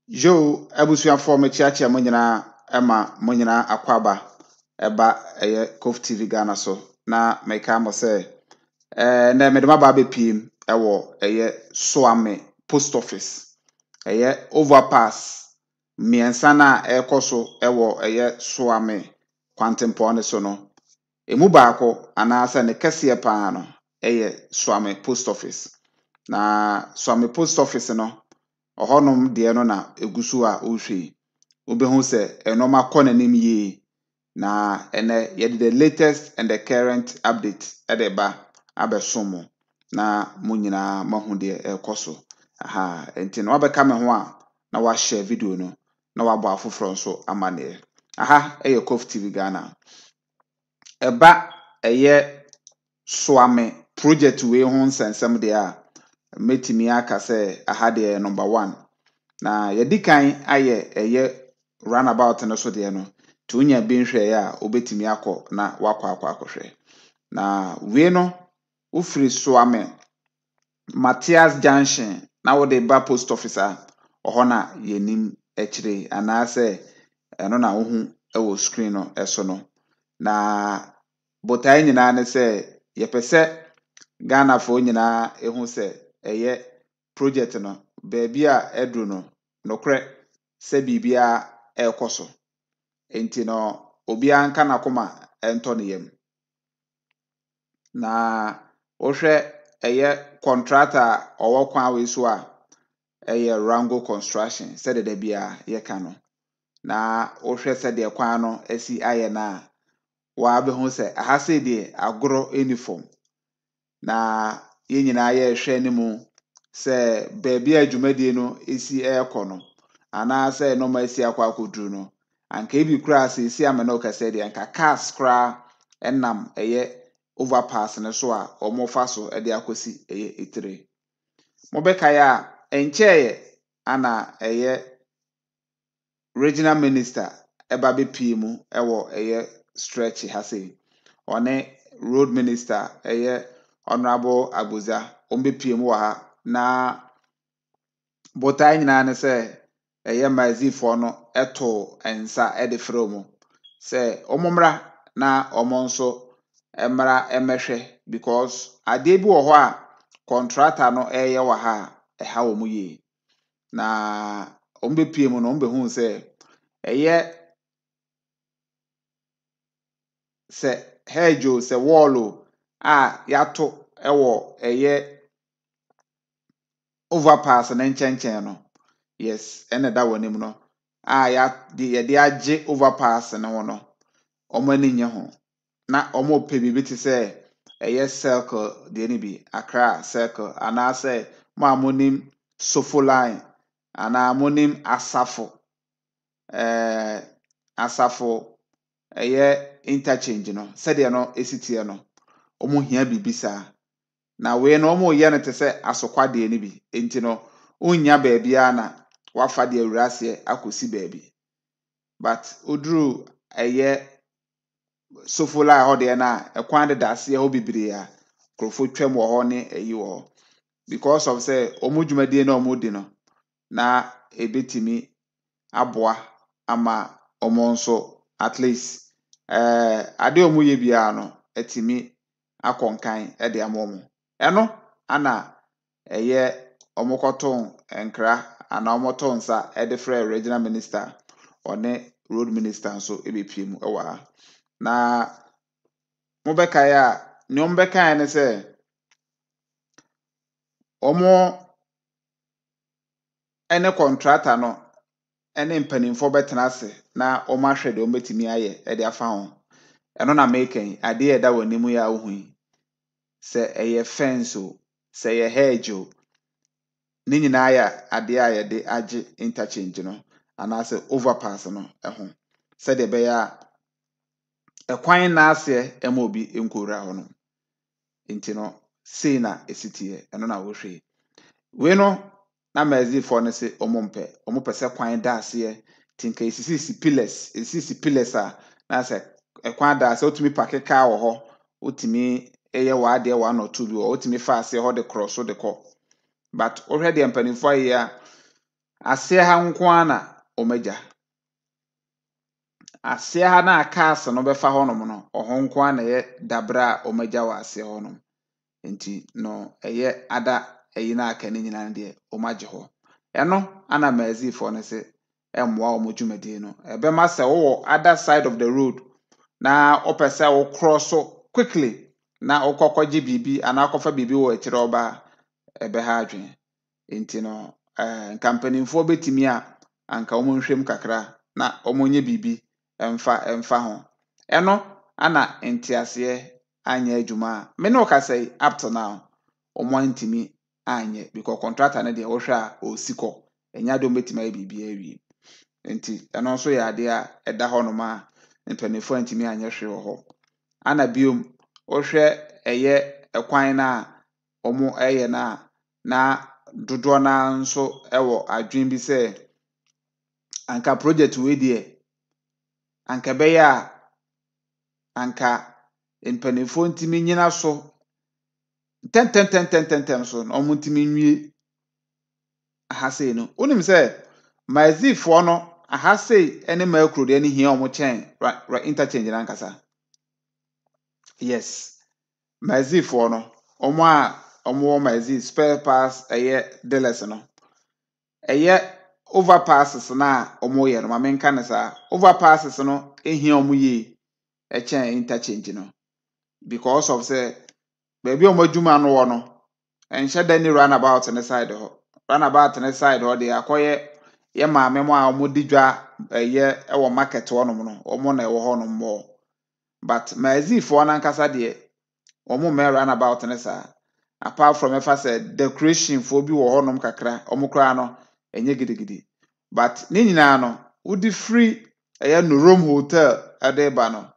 Yo abusuafo mechiachi mo nyina ema mo nyina akwaba eba Kof TV Ghana so na meka mo se na me de maba bepiem ewo Soame post office overpass miensa na ekoso ewo Soame kwantempo ne so no emu baako anasa ne kese pa no Soame post office na Soame post office no ohonom de no na egusu a ohwe obehu se enoma kɔ nanim yie na ene yede the latest and the current update edeba abesomo na mo nyina mahu de ekoso aha enti no wabeka me ho a na wa share video no na wabɔ afoforo nso amane aha Kof TV Ghana eba Soame project we ho nsensem de a metimi aka se aha de number 1 na yedikan aye runabout no so de no to unya bi nhwe ya obetimi akọ na wakọ akọhwe na we no ufiri Soame Matthias Junction na wo de ba post office a oho na yenim ekire anase eno na wohu ewo screen no eso no na botai nyina ne se yepese Ghana fo nyina ehu se project no beebi a edru no nokre se bibia ekoso enti no obi anka na koma ento ne yam na ohwe contractor owo kwan we so a Rango Construction said de bia ye ka no na ohwe se de kwan no asi aye na wa behu se aha se de agoro uniform na ye nyina ye hwe ne mu se beebi adwumadi no esi ekọ no ana se no ma si akwa akoduru no anka ebi kura se esi amena o kase de anka cars kura enam overpass ne so a omofa so de akosi etire mobeka ya enche ana regional minister eba be pm ewo stretch hase one road minister honorable Abuza ombe pm wa ha na botai nyina ne se mazifo no eto ensa de from se omomra na omonso emra emehwe because ade bi wo ho a contractor no wa ha ha wo mu yi na ombe pm no ombe hu se se hejo se wall a yato ewo overpass na nchen no yes ene da wonim no a ya de age overpass na ho no omani nye ho na omo pe bi ti se circle de ni bi Accra circle ana se ma monim Sofo line ana monim asafo interchange no se de no esitie no omo hia bibisa na we no omo ye no te se asokwa de ni bi enti no onya ba bia na wafa de awurase akosi ba bi but oduru Sofo line ho de na ekwan de dase ho bibire a krofo twam wo ho ne wo because of say omo dwumadie na omo di no na ebetimi aboa ama omo nso at least ade omo ye bia no etimi akonkan de amomo eno ana omo koton enkra ana omo ton sa de frɛ regional minister one road minister nso ebepiem ewa na mobeka ya ne ombeka ne se omo ene contractor no ene mpanimfo betena ase na omo ahwɛ de ombetimi aye de afa ho eno na meken ade eda wanimu ya ohui se fence o se hedge o ni nyina ya ade a de age interchange no ana se overpass no ho se de be ya ekwan na ase ema obi enkora ho no enti no sei na esitie eno na wo hwe we no na mazifo no se omo pese kwan da ase tinka esisi pillars a na se ekwan da ase otumi park car wo ho otumi wa de wa no to bi otumi fa ase ho de cross de ko but ohwe de mpanimfo ya Aseɛ ha nko ara na omagya. Aseɛ ha na cars no bɛfa hɔnom no, ɔho nko ara na ɛyɛ dabre a omagya wɔ aseɛ hɔnom. Nti no ɛyɛ ada ɛyi na aka ne nyinaa deɛ omagye hɔ. Ɛno ana maazifoɔ no sɛ ɛmmoa wɔn dwumadie no. Ɛbɛma sɛ wowɔ other side of the road na wopɛ sɛ wo cross so quickly na wokɔkɔgye biribi anaa akɔfa biribi wɔ akyire ɔbaa ɛbɛha adwene. Nti no nka mpanimfoɔ bɛtumi a anka wɔn nhwɛm kakra na wɔn nye biribi ɛmfa ho. Ɛno ana nteaseɛ anyɛ adwuma a me ne ɔkasa yi up to now wɔn antumi anyɛ because contractor no deɛ wɔhwɛ a ɔsi kɔ ɛnyɛ ade wɔbɛtumi ayɛ biribi awie. Nti ɛno nso yɛ adeɛ a ɛda hɔnom a mpanimfoɔ antumi anyɛ hwee wɔ hɔ. Ana biom wɔhwɛ ɛyɛ ɛkwan na wɔn ɛyɛ na dodoɔ naa nso ɛwɔ adwene bi sɛ anka project wei deɛ anka ɛbɛyɛ a anka mpanimfoɔ ntumi nyina so ntɛmtɛm so na wɔn ntumi nwie ahasei no. Wonim sɛ maazifoɔ no ahasei ne maakuro deɛ ne hia wɔn kyɛn interchange nankasa. Yes, maazifoɔ no wɔn a wɔwɔ maazi spare parts ɛyɛ dealers no ɛyɛ overpasses na wɔyɛ no ma menka ne saa. Overpasses no ehia wɔn yie ɛkyɛn interchange no because of sɛ baabi a wɔn adwuma no wɔ no ɛnhyɛ da ne runabout ne side hɔ. Runabout ne side hɔ deɛ akɔyɛ yɛ maame mu a wɔn di dwa ɛyɛ ɛwɔ market hɔnom no wɔn na ɛwɔ hɔnom more. But maazifoɔ nankasa deɛ wɔn mmɛ runabout ne saa. Apart from ɛfa sɛ decoration foɔ bi wɔ hɔnom kakra wɔn koraa no ɛnyɛ gidigidi. But ne nyinaa no wodi free ɛyɛ Nurom hotel ɛde ba no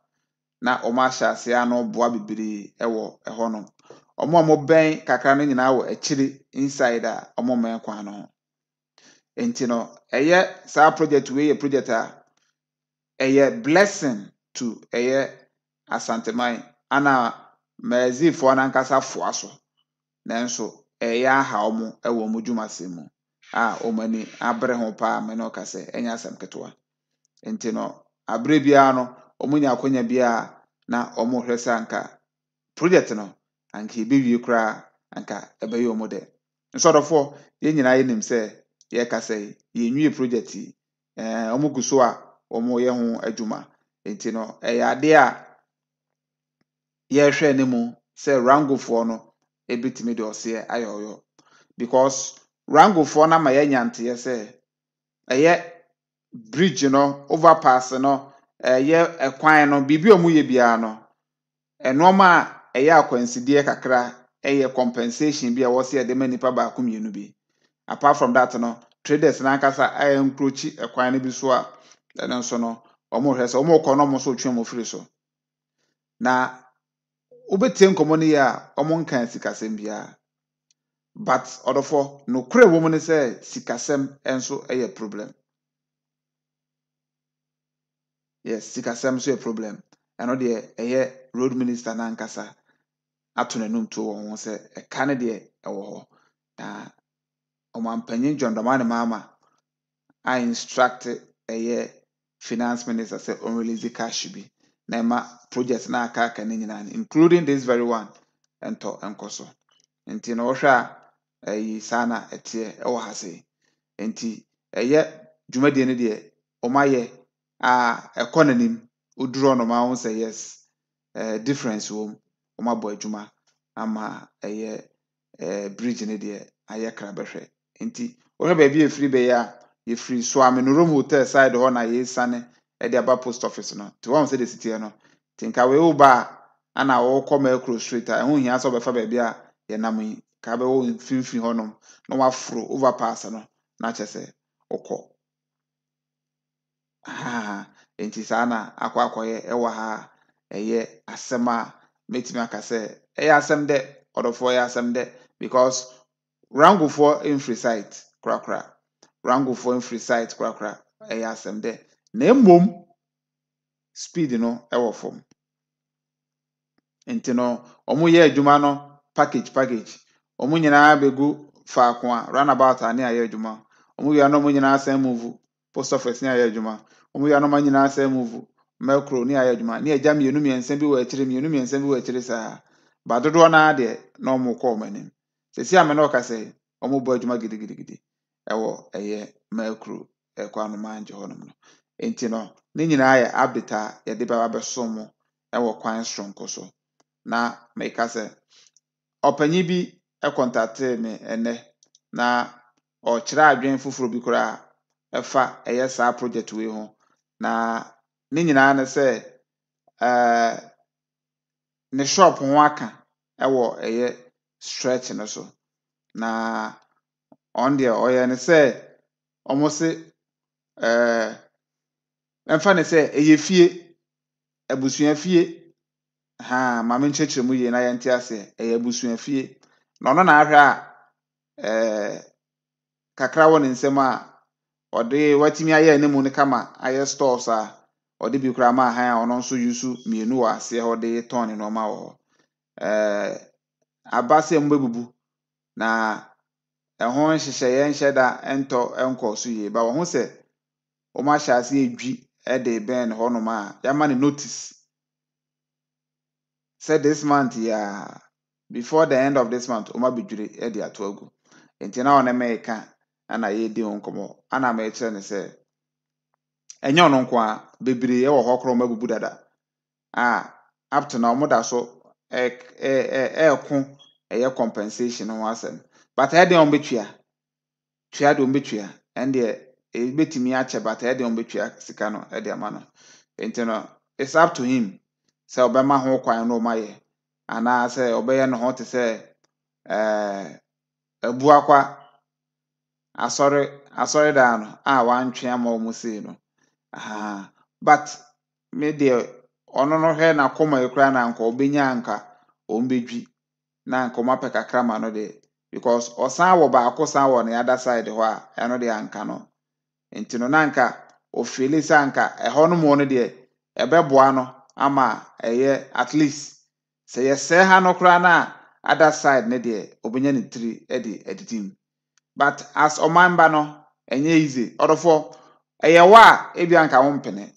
na wɔn ahyɛ ase ano boa bebree ɛwɔ ɛhɔnom. Wɔn a wɔbɛn kakra no nyinaa wɔ akyire inside a wɔn mmɛn kwan no ho. Nti no ɛyɛ saa project wei yɛ project a ɛyɛ blessing to ɛyɛ Asanteman ana maazifoɔ nankasa foa so. Nanso ɛyɛ aha wɔn ɛwɔ wɔn dwumasɛm mu a wɔn ani abere ho paa me ne ɔkasa ɛnyɛ asɛm ketewa. Nti no abere biara no wɔn nya akonya biara na wɔn hwɛ sɛ anka project no anka ebewie koraa anka ɛbɛyɛ wɔn dɛ. Nsɔdɔfoɔ yɛn nyinaa yɛnim sɛ yɛkasa yi yɛnwie project yi wɔn gu so a wɔn yɛ ho adwuma. Nti no ɛyɛ adeɛ a yɛrehwɛ ne mu sɛ rangofoɔ no ebitumi de ɔseɛ ayɛ ɔyɔ because rangofoɔ na ma yɛnya nteɛ sɛ ɛyɛ bridge no overpass no ɛyɛ ɛkwan no biribi a wɔn yɛ biara no ɛnɔɔma a ɛyɛ akwansideɛ kakra ɛyɛ compensation bi a wɔsi ɛde ma nipa baako mmienu bi. Apart from that no traders nankasa ayɛ nkurokyi ɛkwan no bi so a ɛno nso no wɔn hwɛ sɛ wɔn kɔ no wɔn nso twɛn wɔn firi so. Na wobɛtie nkɔmɔ no yie a wɔn nka sikasɛm biara. But ɔdɔfoɔ nokorɛ wɔ mu ne sɛ sikasɛm nso ɛyɛ problem. Yes, sikasɛm nso yɛ problem. Ɛno deɛ ɛyɛ road minister nankasa ato n'anum to wɔn ho sɛ ɛka no deɛ ɛwɔ hɔ. Na ɔmanpanyin John Dramani Mahama a instruct ɛyɛ finance minister sɛ ɔnrelease cash bi na ɛma project na aka ne nyinaa including this very one nkɔ so. Nti na wɔhwɛ a ɛyi saa na ɛteɛ ɛwɔ ha sei. Nti ɛyɛ dwumadie no deɛ wɔn ayɛ a ɛkɔ n'anim oduru hɔnom a wɔn sɛ yes difference wɔ mu wɔn abɔ adwuma ama ɛyɛ bridge no deɛ ayɛ krabɛhwɛ. Nti wɔhwɛ baabi efiri bɛyɛ a yɛfiri Swami Nurom hotel side hɔ na yɛsane ɛde aba post office no. Nti wɔn sɛ de sitiɛ no tinka wei wo ba ana wɔkɔ Maakuro street a ɛho hia sɛ ɔbɛfa baabi a yɛnam yi ka bɛwɔ mfimfini hɔnom na waforo overpass no na kyɛ sɛ ɔkɔ. Nti saa na akɔyɛ ɛwɔ ha ɛyɛ asɛm a metumi aka sɛ ɛyɛ asɛm dɛ ɔdɔfoɔ ɛyɛ asɛm dɛ because rangofoɔ mfiri site korakora. Rangofoɔ mfiri site korakora ɛyɛ asɛm dɛ na mmom speed no ɛwɔ fam. Nti no wɔn yɛ adwuma no package wɔn nyinaa bɛgu faako a runabout a ne ayɛ adwuma omu ya no nyina asan move post office ni ayɛ adwuma omu ya no nyina asan move macro ni ayɛ adwuma ni agya mienu miɛnsa bi wɔ akyire mienu miɛnsa bi wɔ akyire saa ba dodoɔ na de na ɔmo kɔ ɔmo anim sesi ame na ɔka sɛ ɔmo bɔ adwuma gidigidi ɛwɔ ɛyɛ macro ɛkɔ Anomaangye hɔnom no enti no ne nyinaa yɛ update a yɛde bɛba bɛso mo ɛwɔ kwan soronko so na meka sɛ ɔpanyin bi ɛkɔntate me ɛnɛ na ɔkyerɛ adwen foforɔ bi koraa ɛfa ɛyɛ saa project wei ho na ne nyinaa ne sɛ ne shop ho aka ɛwɔ ɛyɛ stretch no so na on deɛ ɔyɛ ne sɛ ɔmo se ɛmfa ne sɛ ɛyɛ fie abusua fie maame nkyerɛkyerɛ mu yie na yɛnte ase ɛyɛ abusua fie na ɔno na ahwɛ a kakra wɔ ne nsɛm a ɔde watumi ayɛ anim ne kama ayɛ stores a ɔde bi koraa ma ahan a ɔno nso yusu mmienu wɔ aseɛ hɔ de tɔn ne nneɛma wɔ hɔ aba sɛ mo bebubu na ɛho nhyehyɛeɛ nhyɛ da nkɔ so yie ba wɔn ho sɛ wɔn ahyɛ ase edwi ɛde bɛn hɔnom a yɛama ne notice sɛ this month yɛ before the end of this month wɔn abɛdwiri ɛde ato agu nti na ɔne mɛka ana yɛdi ho nkɔmɔ ana mɛkyerɛ ne sɛ ɛnyɛ ɔno nko a bebree ɛwɔ hɔ korɔ wɔn abubu dada up to now wɔn da so ɛɛko ɛyɛ compensation ho asɛm but ɛyɛ deɛ wɔn bɛtua tua deɛ wɔn bɛtua ɛndeɛ ebetumi akyɛ but ɛyɛ deɛ wɔn bɛtua sika no ɛde ama no nti no it's up to him sɛ ɔbɛma ho kwan na ɔmo ayɛ anaasɛ ɔbɛyɛ ne ho te sɛ abuakwa asɔre daa no a wantwe ama ɔmo sei no but me deɛ ɔno no hwɛ na kɔma ekura na nka ɔbɛnya nka ɔmo bɛdwi na nka ɔmo apɛ kakra ma no deɛ because ɔsan wɔ baako san wɔ ne other side hɔ a ɛno deɛ anka no nti no na nka ofili sɛ anka ɛhɔ no mu no deɛ ɛbɛboa no ama ɛyɛ at least sɛ yɛsɛɛ ha no koraa na other side ne deɛ ɔbɛnya ne tiri ɛde adidim but as ɔman ba no ɛnyɛ easy ɔdɔfo ɛyɛ wɔ a ebi anka wo mpene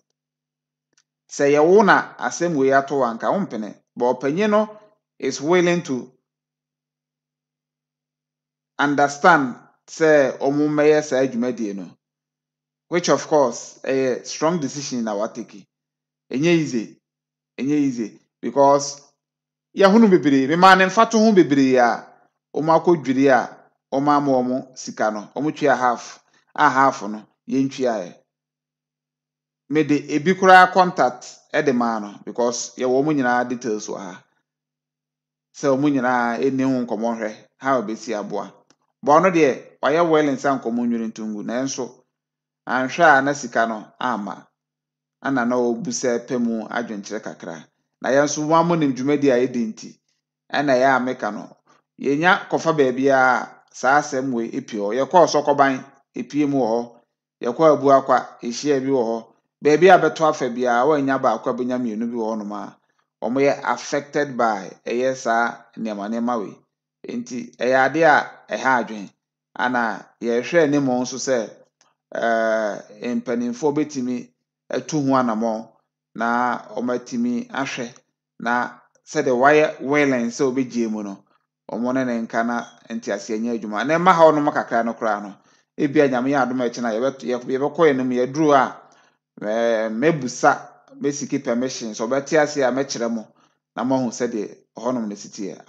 sɛ yɛwo na asɛm wei ato wɔ anka wo mpene but ɔpanyin no is willing to understand sɛ ɔmo mmɛyɛ saa dwumadie no which of course a strong decision na watake enye easy because yahunu bebree me ma ne mfato ho bebree a ɔmo akɔdwiri a ɔmo ama ɔmo sika no ɔmo twia half no yɛntwia me de ebi koraa contact ɛde maa no because yɛwɔ ɔmo nyinaa details wɔ ha sɛ ɔmo nyinaa ɛni ho nkɔmɔ hwɛ ha obesi aboa bɔ ɔno deɛ wayɛ well nsa nkɔmɔ nwere ntungu na nso anhwɛ a na sika no ama ana na obusa pɛ mu adwenkyerɛ kakra na yɛn nso wɔn amo nim dwumadi a yɛdi nti ɛna yɛ ameka no yɛnya kɔfa baabi a saa asɛm wei epi hɔ yɛkɔ ɔsɔkɔban epie mu wɔ hɔ yɛkɔ abu akwa ehyia bi wɔ hɔ baabi a bɛto afa biara wɔanya baako abɛnya mmienu bi wɔ hɔnom a wɔn yɛ affected by ɛyɛ saa nneɛma wei nti ɛyɛ ade a ɛha adwen ana yɛhwɛ anim nso sɛ mpanimfoɔ betumi atu ho anamɔ na ɔmatumi ahwɛ na sɛdeɛ wayɛ willing sɛ obɛgye mu no ɔmo ne nka na ntiase anya adwuma na ɛma ha ɔnom kakra no koraa no ebi a nyame yɛ adom akyi na yɛbɛkɔ yɛn mu yɛduru a mɛbusa mesiki permission so ɔbɛte ase a mɛkyerɛ mo na mo ho sɛdeɛ ɔhɔnom ne sitiɛ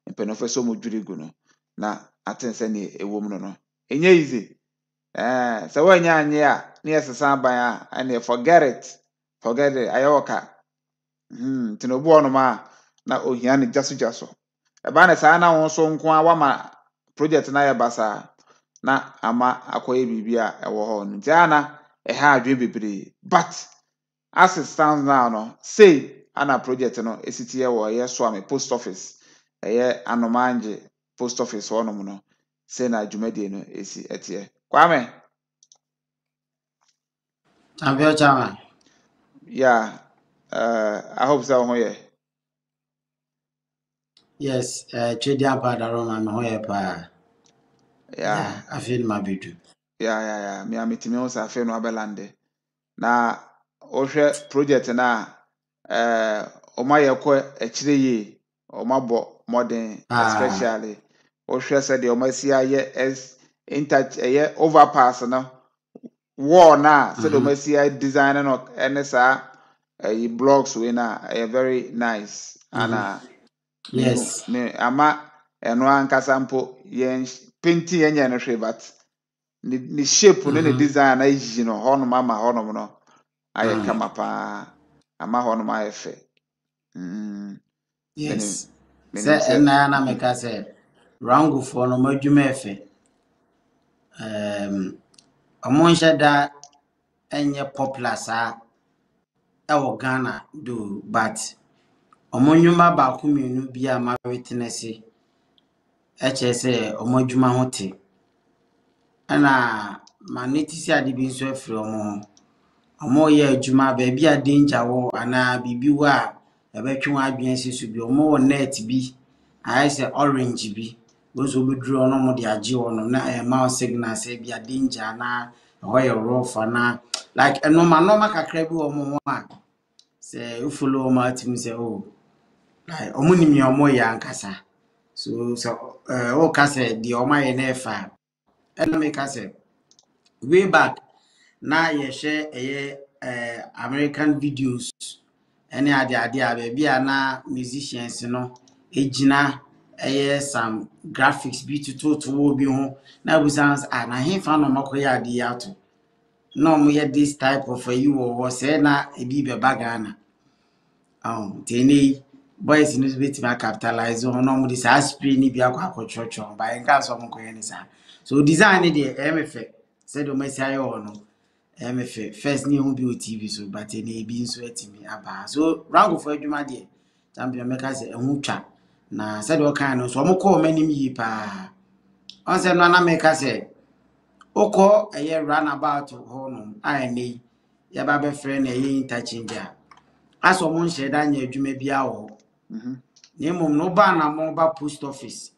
mpanimfoɔ sɛ ɔmo dwiri gu no na aten sɛ ne ɛwɔ mu no ɛnyɛ easy sɛ wɔanya anye a ne yɛsesa aban a ɛne forget it ayɛ wɔka nti na obu ɔnom a na ohia ne gya so ɛba ne saa na wɔn nso nko a wama project na yɛ basa na ama akɔyɛ biribi a ɛwɔ hɔ no nti ana ɛha adwe bebree but as it stands now no say ana project no esiti wɔ ɛyɛ so ame post office ɛyɛ Anomaangye post office hɔnom no say na dwumadie no esi ɛteɛ Kwame. Champion Chairman. Yeah, I hope so. Yes, Chidi Ampada Roma, my pa. Yeah, I feel my beauty. yeah me ametimi o sa fe no abelande na ohwe project na oma yekọ ekire yi oma bo modern Ah. especially ohwe se de oma si aye overpass no wall na se de oma si design no ene sa blocks we na very nice ana Yes. me ama eno ankasa mpo yen painting yenye no hwe but ni shape no ne design na yi no hono ama hono no aye kama pa ama hono ma efe menim Yes. menim Sɛ se ɛnna na meka sɛ rangofoɔ no ɔmo adwuma yɛ fɛ. Ɔmo nhyɛ da ɛnyɛ popular saa ɛwɔ Ghana do, but ɔmo nnwuma baako mmienu bi a ma witness ɛkyerɛ sɛ ɔmo adwuma ho te. Ɛna ma ne ti sɛ ade bi nso afiri ɔmo ho. Ɔmo yɛ adwuma baabi a danger wɔ anaa biribi wɔ a ɛbɛtwe wɔn adwene si so bi. Ɔmo wɔ net bi ayɛ sɛ orange bi. Nso obɛduru hɔ na ɔmo de agye hɔ na ɛma wo signal sɛ bi a danger anaa ɛhɔ yɛ rough anaa like ɛnɔɔma kakra bi wɔ ɔmo ho a sɛ wofolo ɔmo atumi sɛ o like ɔmo nim nea ɔmo yɛ ankasa. So sɛ woka sɛ deɛ ɔmo ayɛ na ɛfa a ɛna meka sɛ way back na yɛhwɛ ɛyɛ American videos ɛne ade a baabi a na musicians no egyina ɛyɛ some graphics bi tututu wɔ bi ho na abusan na hefa na ɔmo akɔyɛ ade yi ato na ɔmo yɛ this type of ayi wɔ hɔ sɛ na ebi bɛba Ghana tene boys no bɛtumi capitalize on na ɔmo de saa spray ni bi akɔ akɔtwerɛtwerɛ ba yɛn ka so ɔmo kɔyɛ ne saa so design ne deɛ ɛyɛ me fɛ sɛ de ɔmo asi ayɛ wɔ no me first ni hu bi o TV so but e bi nso atimi aba so rango for adwuma de champion meka se ehu twa na se de o kan no so mo call manim yi pa on se no na meka se okọ eye runabout ho no ai nei ya ba be frɛ na eye interchange a aso mo nhye da nya adwuma bia wo ne mom no ba na mo ba post office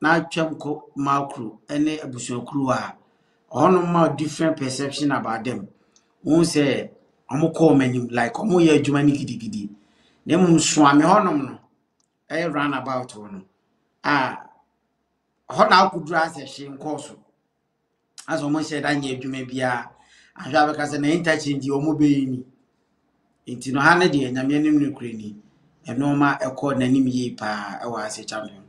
na twam ko macro ene abusuakuru a ono ma different perception about them. Who say omo call menu like omo ye adwuma ni gidigidi. Na mum soame honom no. Run about no. Ho na akuduru ase hye nkoso. As omo say da nya adwuma bia. Ahwa be ka say na interchange omo be yi. Enti no ha ne de nyame anim ne kure ni. Eno ma ekọ nanim yi pa e wa ase champion.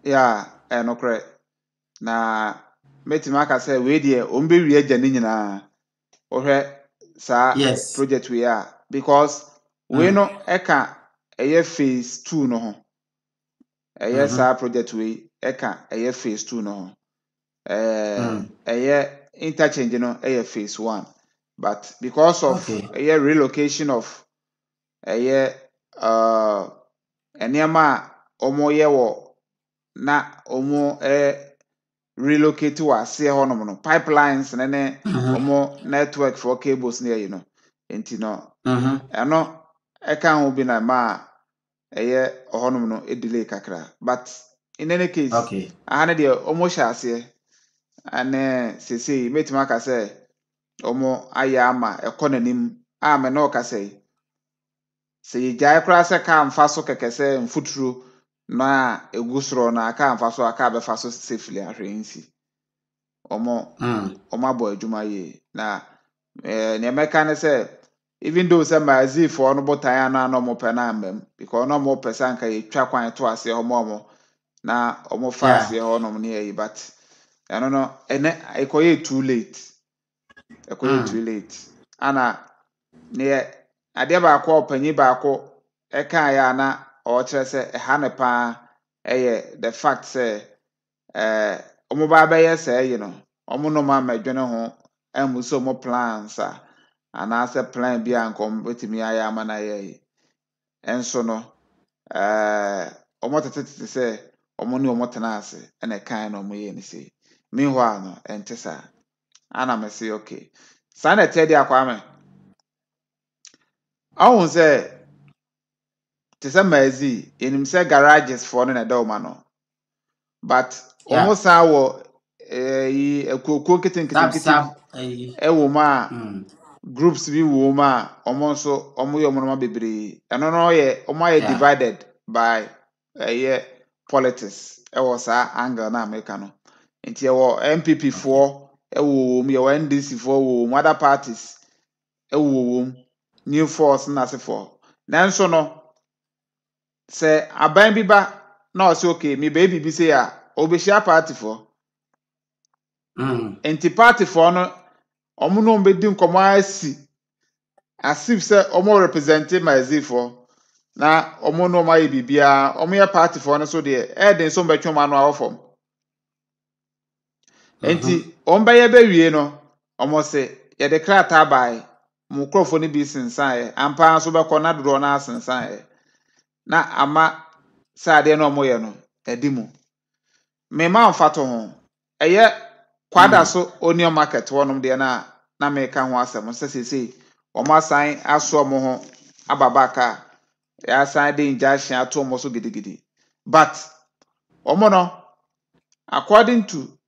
yeah no correct na metima aka say we de ombe wi agya ne nyina ohwe sa Yes. project we are because we no eka eye phase 2 no ho eye sa project we eka eye phase 2 no ho eye interchange no eye phase 1 but because of eye relocation of eye enema omo ye wo na omo relocate to ase honom no pipelines ne omo network for cables near you know enti no eno eka ho bi na ma eye honom no delay kakra but in any case ahane de omo sha ase ane sese metima ka say omo aya ama ekonanim me no ka say se yigya kra se ka mfa so kekese mfuturo na egusro na aka mfa so aka be fa so safely ahwensi omo abo adwuma ye na ne meka ne say even though say mazi for no botan na no mo pe na ambem because no mo person ka yetwa kwan to ase omo na omo fast ye ho no ne yi but eno no ene ekoye too late ana ne ade ba akọ opanyi ba akọ eka ya na o kire se ha ne pa eye the fact say omo ba ba ye say you know omo no ma madwene ho amuso mo plans ana se plan bi ankom betimi aya ama na ye enso no omo tete say omo ne omo tena ase ene kan no omo ye ni say meanwhile no entesa ana me say okay sana tedi akwa me ahun say tese mazi enim say garages for no na da o ma no but almost our yi ekoko Sab ketenkete sab bi ewo ma groups bi wo ma omo nso omo ye omo bebre eno no ye omo ye yeah. divided by politics ewo sa angle na America no nti ewo MPP for ewo wo ye NDC for wo other parties ewo new force na se for nanso no se aban bi ba na o se okay me baby bi se ya obehia party for nti party for no omo no mbedi nkomo asi asif se omo represent mazifo na omo no ma bibia omo ye party for no so de den so mbetwoma no awofom nti ombaye be wie no omo se ye de krata bai mu krofo ni bi sensan ampa so be kọ na dodo na sensan na ama sade no omo ye no edimu me ma mfato ho eye kwada so onion market wonom de na me ka ho asem se sese omo asan aso omo ho ababaka ya asan de injection ato omo so gidigidi but omo no according to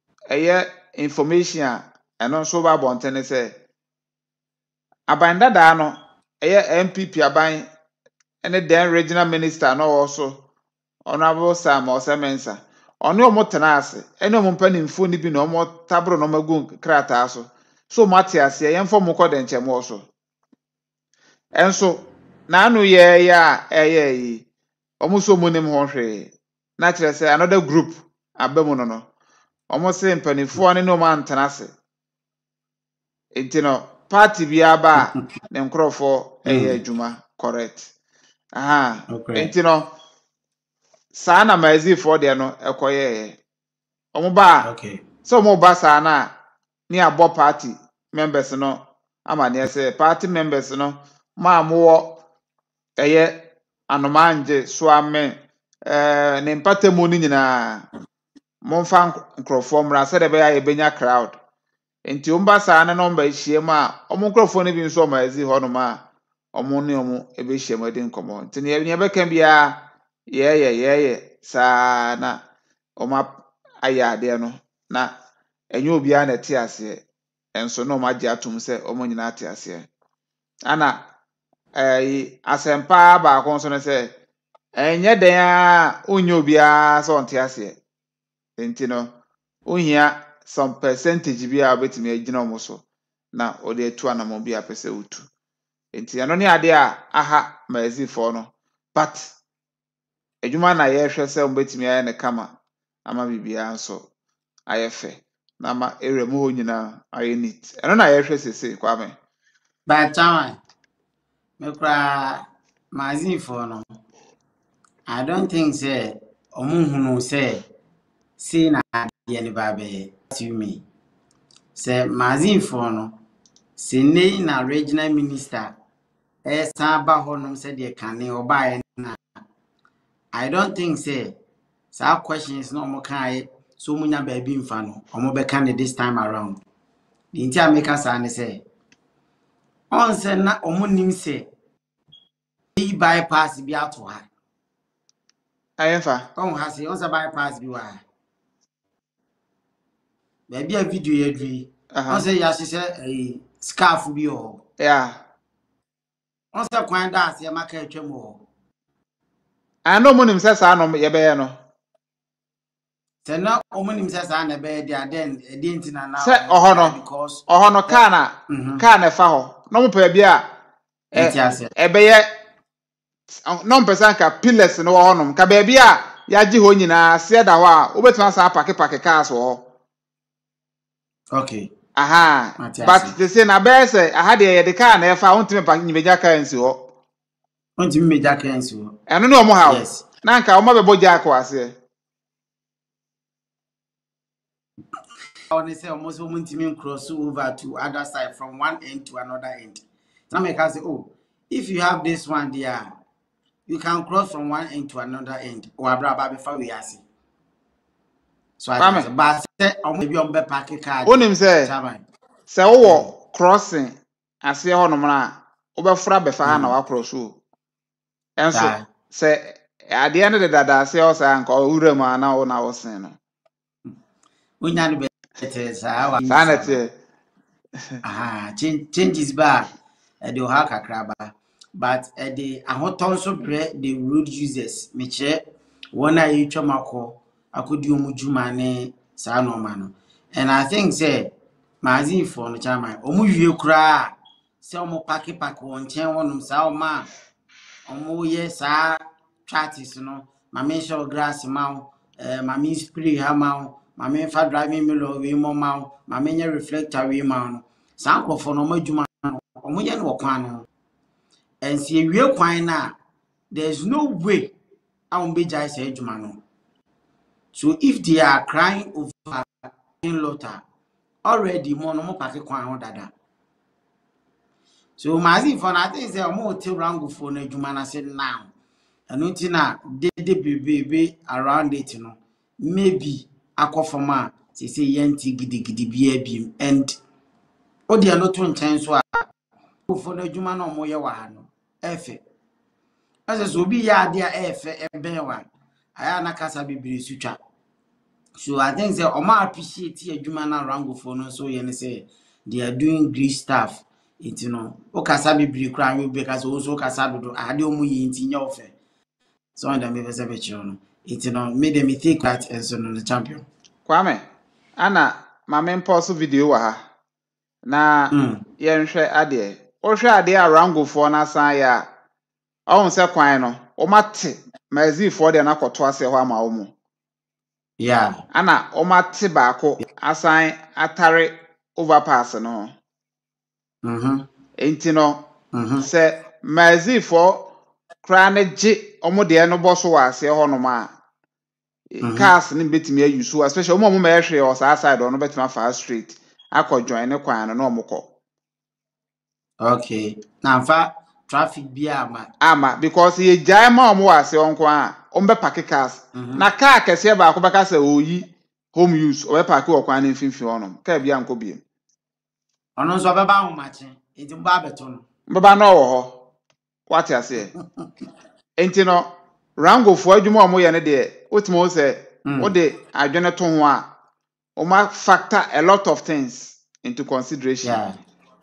information eno so ba bontene se abanda da no MPP aban ene den regional minister no also honorable Sam Osemensa ono omo tenase ene omo mpanimfo ni bi na omo tabro no magu krata so matias ye yemfo mo kọ de nchemo so enso na anu ye ya yi omo so mo nim ho hwe na kire se another group abamu no omo se mpanimfo ne no man tenase enti no party bi aba ne nkrofo adwuma correct enti no saa na mazifo de no ekoye omo ba so omo ba saa na ni abo party members no ama ne say party members no ma mo anomanje so ame ne mpatemu ni nyina momfa nkrofo mra se de be ya benya crowd enti omba saa na no mba hie ma omo nkrofo ne bi nso mazi ho no ma omo ne omo ebe hie ma de nkomo enti ne be kan bia ye saa na oma aya de no na enye obi a na te ase enso no ma gye atum se omo nyina te ase ana asempa ba ko nso ne se enye den a onye obi a so nte ase enti no ohia some percentage bi a betimi agina omo so na ode etu anamo bi a pese utu enti ano ne ade a aha mazifo no but edwuma na ye hwe se mbetimi aye ne kama ama bibia nso ayefe na ma eremu ho nyina aye neat eno na ye hwe sese kwame But time me kra magazine for no I don't think say omuhunu say na ye ne ba be you me say magazine for no say nei na regional minister san ba honom say de kane oba na I don't think say some questions no mo kai so munya ba bi mfa no omo be kan this time around the intia make us say on say na omo nim say e bypass bi ato ha ayefa on ha say on say bypass bi wa ba bi a video ye dwi on say ya hye scarf bi o yeah on say kwan da ase maka atwam o ano mo nim se saa no ye be ye no say na omo nim say sa na be dia den e ntina na se because oho no kana fa ho no mo pa bia e be ye no mpesa ka pillars no ho no ka ba bia ya gi ho nyina se da ho a obetuma sa pake cars ho okay but they say na be say aha de ye de car na e fa wontime pa nyibeja car nsi ho wontime meja car nsi ho eno no mo ha na nka o ma be boja akwa ase they say almost women cross over to other side from one end to another end. Some can say, oh, if you have this one there, you can cross from one end to another end. Or abra before we see. So I can say, but say maybe on be park car. Onim say wo crossing ase ho no na wo be fra be fa na wa cross o. Enso say ade ne de dada ase o sa nka owura mu ana wo na wo sen no. Unya no be it is how Sanity. changes ba the oha kakraba but the ahoton so bre the road users me che wona ye twamako akodi omujuma ne saa no ma no and I think say mazin for no chama omu wie kura se omu pack won chen wonum saa o ma omu ye saa charts no ma me show grass ma ma me spray ha ma ma me fa driving mirror we mo ma ma me nya reflector we ma no saa nkofo no madwuma no omu ye no kwan no and see wie kwan na there's no way I won't be jai say adwuma no so if they are crying over in lota already mo no mo pack kwan ho dada so mazin for na think say omu hotel rango for na adwuma na say now and until na de bebe around it no maybe akofoma say yenti gidigidi bia bim and odi no to nchen so a for na adwuma no mo ye wa ha no efe ase so obi ya ade a efe eben wa aya na kasa bibiri sutwa so I think say oma appreciate adwuma na rango for no so ye ne say they are doing great stuff it no o kasa bibiri kra we be kasa o so kasa dodo ade o mu yi nti nya ofe so and me verse be no it no made them think that and so no the champion Kwame, ana mame pause video wa ha. Na ye nhwe ade. O hwe ade a rangofo na san ya. Ohun se kwan no, o mate mazifo de na kwoto ase ho ama wo mu. yeah Ana o mate baako asan atare overpass no. Enti no se mazifo kra ne gi omo de no boso wa ase ho no ma. Cars ni betimi ayusu especially omo ma ehwe o sa side no betimi fast street akọ join ne kwan no omukọ okay na fa traffic bi ama because ye jai ma omo wase onko a ombe park cars na car kese ba akọ beka se oyi home use o be park o kwan na mfimfi onom ka bia nko biem ono so beba ho machi enti mba beto no mbaba na wo ho what you say enti no rango fo adwuma omo ye ne de otimo se o de adwene to ho a o ma factor a lot of things into consideration. yeah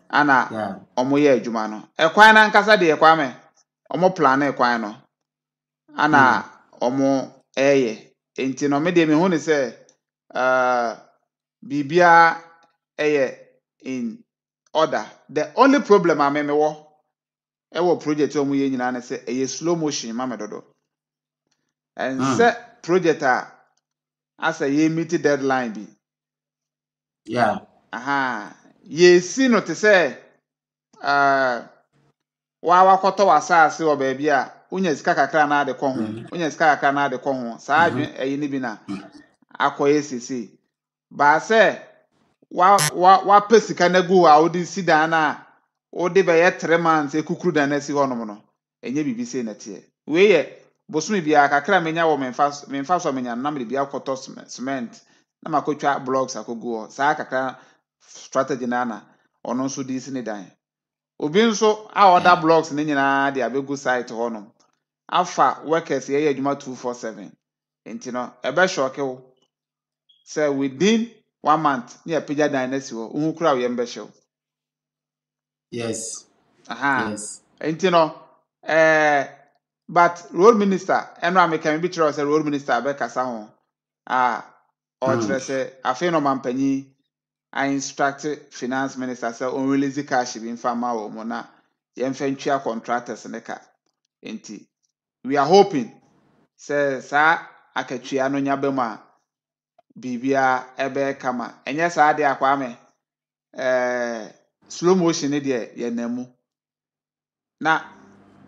Ana omo ye adwuma no. Ekwan na nkasa de ekwame. Omo plan ekwan no. Ana omo eye. Enti no me de me hu ne se bibia eye in order. The only problem I me wo e wo project omo ye nyina na se eye slow motion ma me dodo. And se project as a ye meet deadline bi. yeah Ye si no te se wa wakoto wasase o ba bia unya sika kakra na ade ko ho unya sika kakra na ade ko ho saa adwen eyi ni bi na akoye sisi ba se wa pesika na gu a odi sida na odi be ye 3 months ekukuru da na si honom no enye bibi se na tie we ye bosumi bia kakra menya wo menfa so menya na me bia akoto cement na makotwa blocks akogu saa kakra strategy na ono nso di sini dan obi nso a order blocks ne nyina de abegu site honom afa workers ye adwuma 247 enti no ebe shock wo say within 1 month ne apija dan na si wo hu kura we mbe hyew yes enti no but road minister eno ameka bi tire say road minister be kasa ho o tire say afi no mampanyi I instructed finance minister say on release cash bi mfa ma wo mo na ye mfa ntwa contractors ne ka enti we are hoping say sa akatwia no nya bem a bibia ebe kama enye sa de akwa me slow motion ne de ye namu na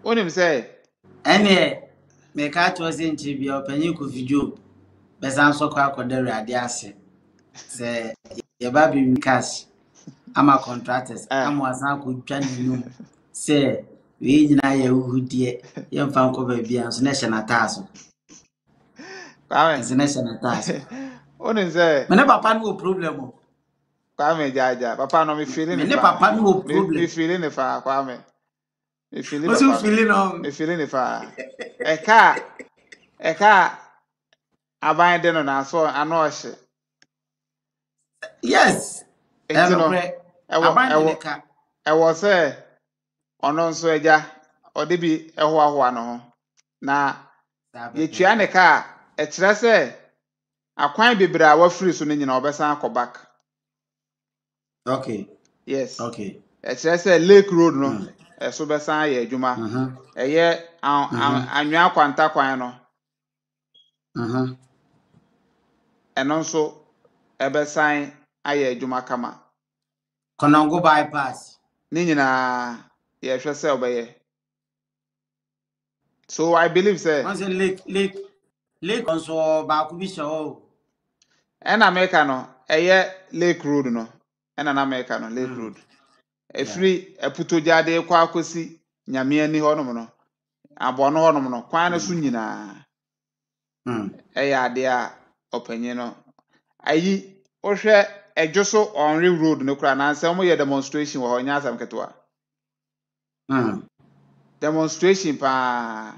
onim say ene me ka to se nchi bia opanyi ko video besan so kwa akodaru ade ase se ye ba bi cash ama contractors ama asan ko twa nanum se we nyina ye uhudie ye mfa nko ba bia so na hye na taaso kwame na hye na taaso onim say me ne papa no problem o kwame jaja papa no me feeling me ne ne fa papa no problem me feeling ne fa kwame me feeling o so papa feeling on me feeling ne fa eka aban de no na so ano ohye Yes. Enti no Abandon the car. ɛwɔ sɛ ɔno nso agya ɔde bi ɛhoahoa no ho na yɛtua ne ka ɛkyerɛ sɛ akwan bebree a wafiri so no nyina ɔbɛsan akɔ back. Okay. Yes. Okay. Ɛkyerɛ sɛ Lake Road no ɛso bɛsan ayɛ adwuma. Ɛyɛ anwea kwanta kwan no. Ɛno nso ɛbɛsan ayɛ adwuma kama. Konongo bypass. Ne nyinaa yɛhwɛ sɛ ɔbɛyɛ. So I believe say once lake also ba ku bi show. ɛna America no ɛyɛ Lake Road no. Ɛna na America no Lake Road. Efiri eputogyade kɔ akosi nyame ani hɔ nom no. Abono hɔ nom no kwan no so nyinaa. Ɛyɛ ade a ɔpanyin no. Ayi ohwɛ edwo so Onri Road no kura na nsɛm yɛ demonstration wɔ hɔ nya asam ketewa. Demonstration pa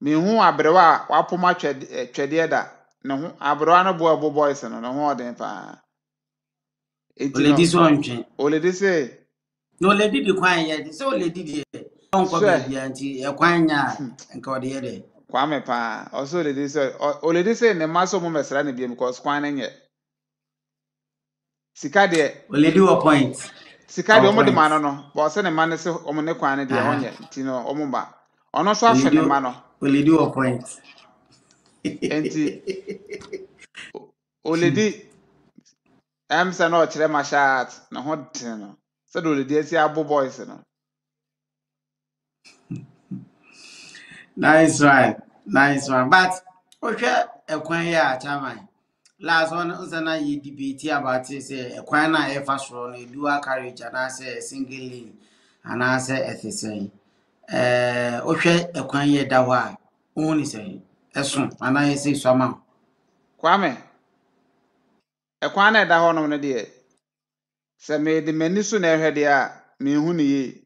me hu abrewa a wapoma twɛde da ne ho abrewa no bo boys no ne ho ɔden pa. Oledi so ntwe. Oledi say no lady di kwan yɛ so lady di onko baabi anti e kwan nya nka ɔde yɛ de. Kwame pa also oledi say ne maso mo mesra ne biem because kwan nye. Sika de oledi wo point. Sika de omo de mano no bo se ne man se omo ne kwan ne de onye nti no omo ba. Ono so ahwe ne ma no. Oledi wo point. Enti oledi se no kire ma shat na ho de no. Se do oledi asi abo boys no. Nice one. But ohwe ekwan ya chairman. Last one na ye debate about say ekwan na e fa soro no dual carriage and say single lane and say efesen. Ohwe ekwan ye da ho a ohun say eson and say swama. Kwame ekwan na da ho no de se me de mani so na ehwe de a me hu ne ye.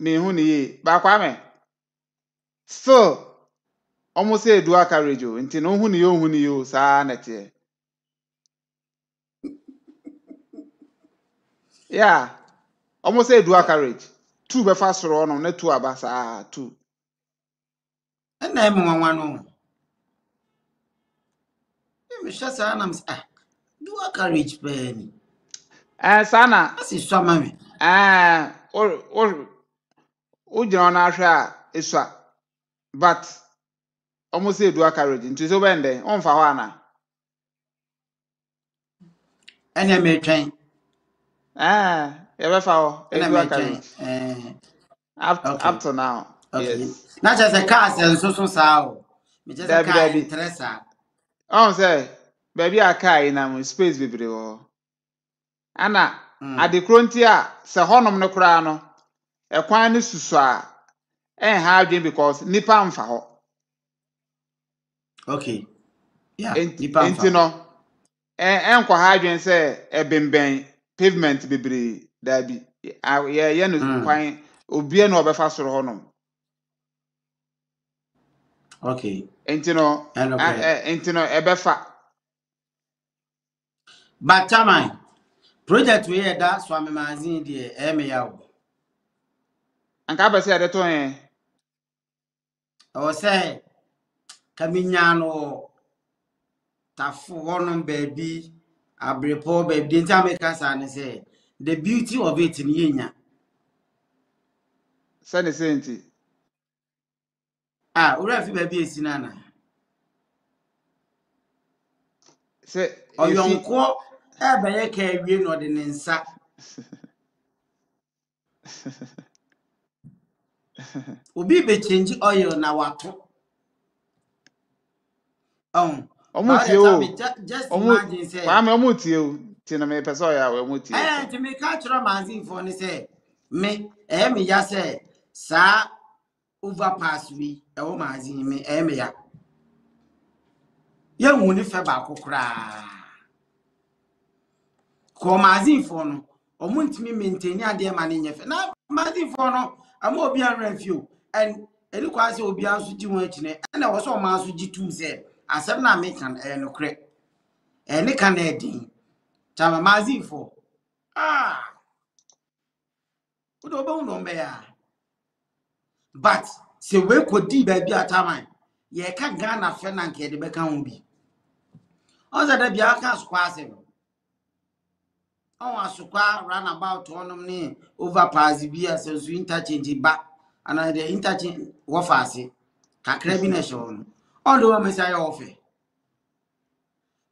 Me hu ne ye. Ba Kwame still almost say dual carriage o nti no hu ne ye o sa na te. Yeah, almost say dual carriage. Two be fast soro no na two aba sa two. Na em nwanwa no. Me sha sa na dual carriage pen. Sana Asi swama me. O jina na ahwe a esua. But almost say dual carriage nti so bende on fa ho ana. Ene me twen. You be fa ho dual carriage. Up to now. Okay. Yes. Na just cars and so sao. Me just car interesa. Say baby a car na space bebre ho. Ana adekronti a se honom no kura no ekwan ne susu a ha adwen because nipa mfa ho. Okay. Yeah. Nipa mfa. Enti no enkwa ha adwen se ebemben pavement bebre da bi ye no kwan obie no obefa soro honom. Okay. Enti no ebefa. But chairman, project we hear that Swami magazine there me yawo. Anka be se de to O say kaminya no tafu honom baby abrepo baby nta make us and say the beauty of it in yenya. Se ne senti. Ura fi baby esinana. Se oyonko ebeye ka awie no de ne nsa. Obi be change oil na wato. Omutie o. Just imagine say. Kwame omutie o. Ti na me pese oya we omutie. To me catch magazine for ni say me me ya say sa overpass we e wo magazine me me ya. Ye hu ni fe ba kokora. Ko magazine for no omuntimi maintain ade ma ne nyefe. Na magazine for no ama obi an review and eni kwa say obi an so ji won akine na wo so ma so ji tum say asem na me kan no kre ne kan e din chama mazifo udo be no me ya but se we kodi ba bi ataman ye ka Ghana fe na nke de be kan ho bi on za da bia aka asokwa asem on asokwa run about onom ni overpass bi asensu interchange ba ana the interchange wo faase kakra bi na show no on do me say ofe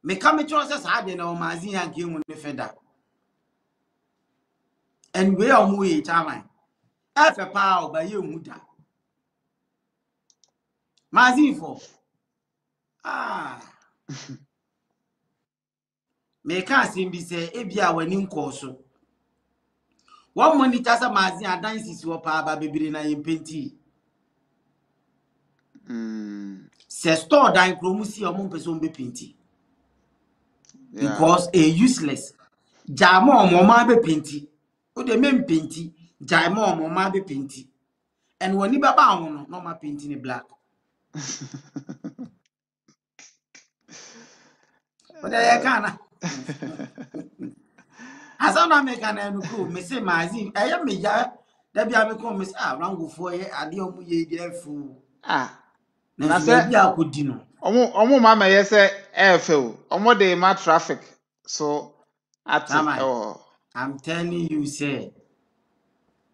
me ka me tro se sa de na o mazi ya nke mu ne feda and we are mu e taman efe pa o ba ye mu da mazifo me ka asim bi se ebia wani nko so one monitor sa mazi adansis wo pa ba bebiri na yempenti se store dan kromusi o mo person be penti because a useless jama o ma be penti o de mem penti jama o ma be penti and woni baba ho no ma penti ni black o de ya kana asana me kana no ko me se mazi eye me ya da bia me ko me se rangofo ye ade o mu ye di afu na se bia akodi no omo mama ye se efe o omo de ma traffic so at I'm telling you say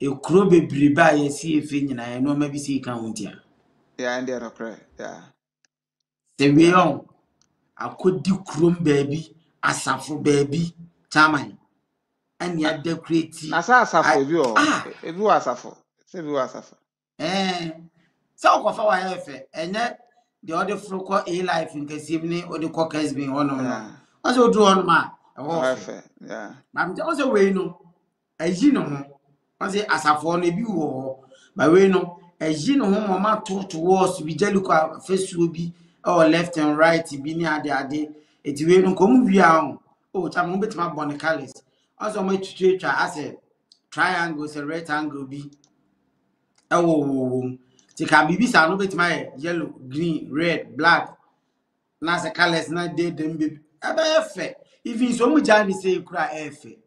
ekuro bebre ba ye si efe nyina ye no ma bi si ka huntia and they are correct the way on akodi krom baabi asafo baabi taman and ya decorate na sa asafo ebi o asafo se bi o asafo so ko fa wa efe enye the other fro ko a life in kasim ni o de ko kasbi honom no o so do honom a e wo fe ma me o so we no ayi no ho o se asafo no bi wo ba we no ayi no ho mama to towards bi jeliko fesuo bi or left and right bi ni ade eti we no kom wi a o ta mo betima bone colors o so ma twetwa ase triangle se rectangle bi wo ti ka bibi sa no betima yellow green red black na se colors na de dem be aba efe even so mu jani say kura efe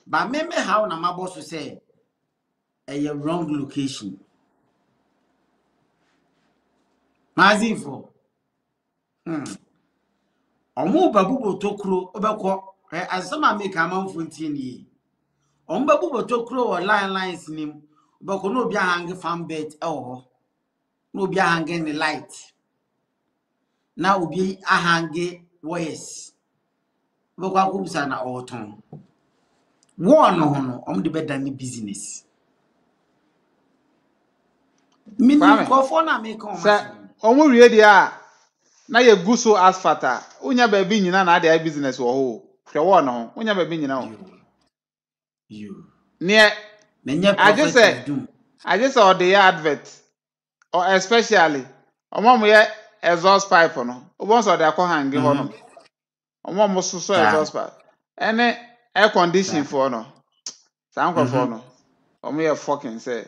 ba me how na mabo so say a wrong location mazifo omo babubo tokro obekọ asama make amanfo ntie ni omo babubo tokro o lines nim obekọ no obi hang fan bet ho no obi hang in the light na obi ahang wires obekọ akobisa na oton one ho no omo de beda ni business mini ko for na make on say omo wie dia na ye guso asfalta unya ba bi nyina na ade business wo ho hwe wo no unya ba bi nyina ho you ne menye prophet do I just saw the advert or especially omo ye exhaust pipe no obo so de akọ hangi ho no omo so exhaust pipe ene air condition for no sanko for no omo ye fucking say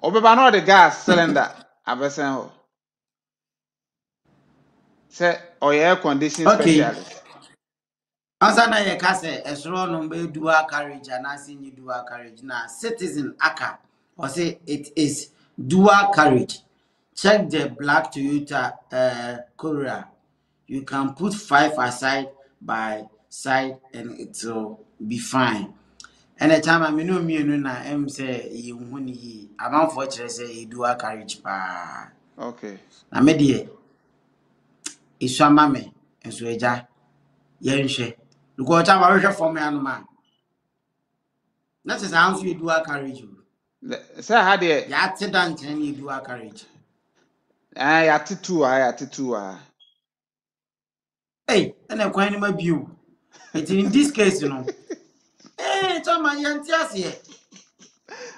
obeba no the gas cylinder abesen ho say air condition specialist Asa na ye ka se esro no be dual carriage and asinyi dual carriage na citizen aka or say it is dual carriage. Check the black Toyota Corolla. You can put 5 aside by side and it will be fine. And the time I know me na em say you huni yi amount for say dual carriage pa. okay Na me de isu amame enso eja yenhwe because time I wish for me anuma that is how you do a carriage say how de ya accident and you do a carriage ya titu hey and a quite my view it in this case you know time I yantias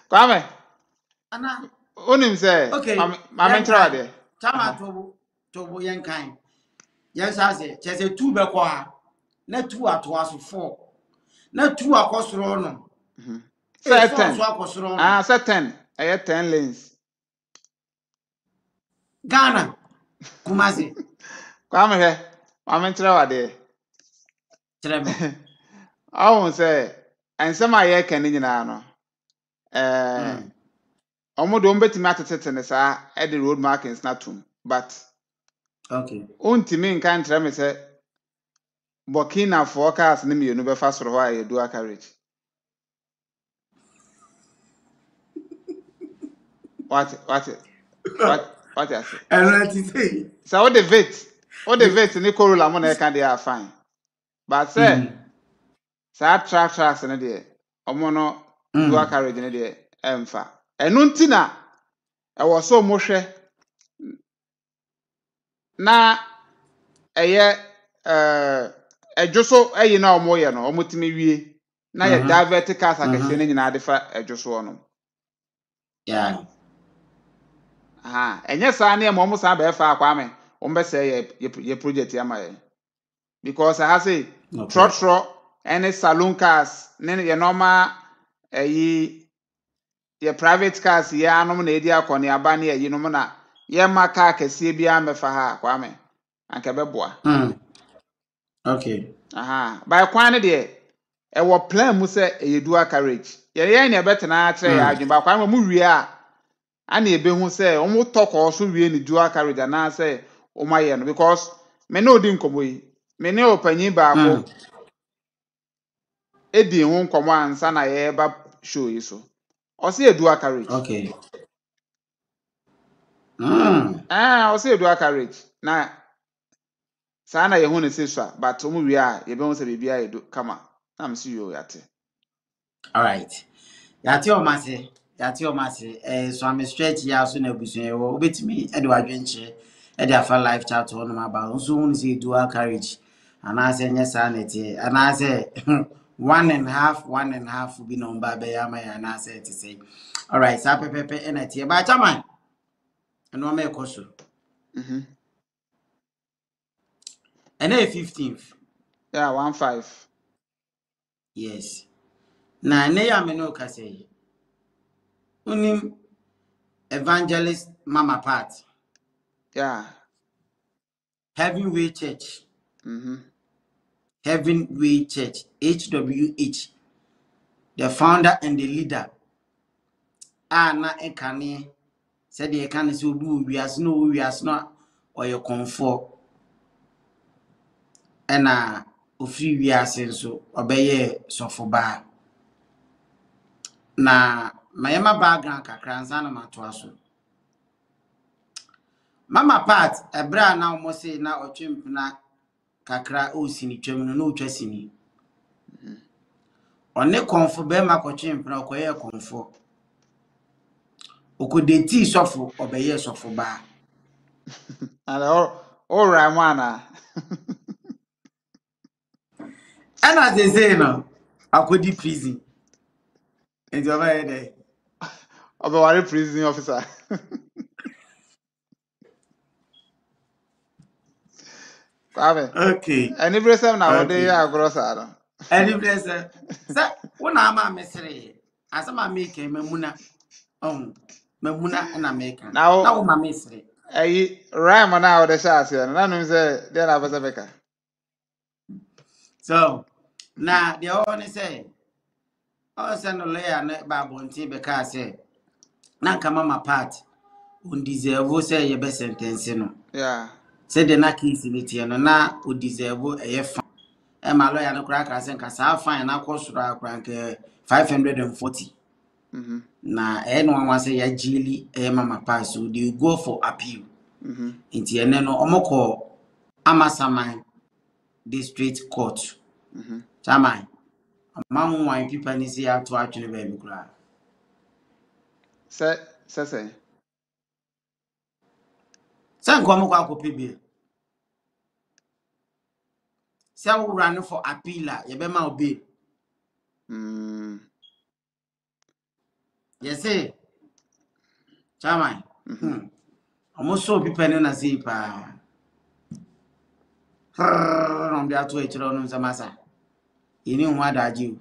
Kwame ana onim say okay mama ntra de time to yankan yes I say just a 2 be kwa na 2 atoaso 4 na 2 akosoro no say 10 say 10 10 lanes Ghana, Kumasi, Kwame hwɛ. Maame nkyerɛ wo ade. Treme. Ɔhu sɛ nsɛm a yɛka ne nyinaa no. Ɔmo de ɔmbɛtumi atetete ne saa ɛde road markings na tum. But Okay. ontimi nka nkyerɛ me sɛ Burkina forecast ne mmienu bɛfa soro hɔ a yɛ dual carriage. What ase? And what you say? So what the vet ni Corolla mo na ɛka dey fine. But say saa tracks ne dey ɔmo no dual carriage ne dey ɛmfa. Ɛno nti na ɛwɔ so mo hwɛ na ɛyɛ ɛdwo so ɛyi na ɔmo yɛ no ɔmo timi wie na yɛ divert cars akɛse ne nyinaa de fa ɛdwo so no. Yeah. Enye saa na ɔmo saa bɛfa Kwame ɔmo bɛ sɛ yɛ project ya ma yɛ. Because I have say trotro any saloon cars ne yɛ normal ɛyi yɛ private cars yɛ anom na edi akɔne aba ne yɛ nom na yɛ ma car kɛseɛ bi amɛfa ha Kwame anka bɛboa. Okay. By kwan ne deɛ ɛwɔ plan mu sɛ ɛyɛ dual carriage. Yɛ ne ɛbɛtena akyerɛ yɛ adwuma ba Kwame mu wie a ana ebehu sɛ ɔmo tɔkɔ so wie ne dual carriage ana sɛ ɔmo ayɛ no because me no odi nkomo yi me ne opanyin baako edi ho nkomo ansa na yɛ ba show yi so ɔse yɛ dual carriage. Okay. Ɔse yɛ dual carriage na saa na yɛ ho ne se so a but ɔmo wie a yɛbɛhu sɛ biribi ayɛ do kama na me si yo yate. All right. Yate omase so am stretch ya so na busun e wo obetimi e de wadwenche e de afa live chat ho no maba nso hu se dual carriage ana se nya sa nete ana se 1.5 bi number be ya ma ya na se te say. All right, sa pepepe e na tie ba chaman eno ma ekoso ena 15th. Yeah, 15. Yes. Na ne ya me no ka say unim Evangelist Mama Pat. Yeah. Heavenway Church. Heavenway Church. HWH. The founder and the leader. Na ekane. Said the ekane so do we as no or your comfort. And ofri we as so obeye so for ba. Na mayema background kakra nsa na matoa so. Mama Pat ebra na omo say na otwempna kakra o sini twem no otwa sini. One konfo be ma kwetwempna okoye konfo. Okodeti sofo obeye sofo ba. And all Ramana. And as they say no, akodi prison. And you over there. Obawari prison officer. Okay. And every time now they are gross. And if there's a when I'm a mystery, as I'm making memuna, memuna and American. Now, my mystery. Rhyme now the shots here, and I say, then I was a baker. So now the only say, oh, send a layer net babonti because say, Nanka Mama Pat, deserve say your best sentence. Yeah. Say the Naki Simiti and na would deserve a fine. And my lawyer no crack as I fine na cost rank 540. Na anyone wants say ya jili Mama Pat, so you go for appeal. Inti ene no omoko Amasaman District Court. Chairman, among wine people ni see how to actually baby cry. Say. San come kwa copy bill. Say we run for appeal you be ma bill. Yes say. Chairman. Almost so people na see pa. On be atu e chiro no samasa. Ini nwa daji.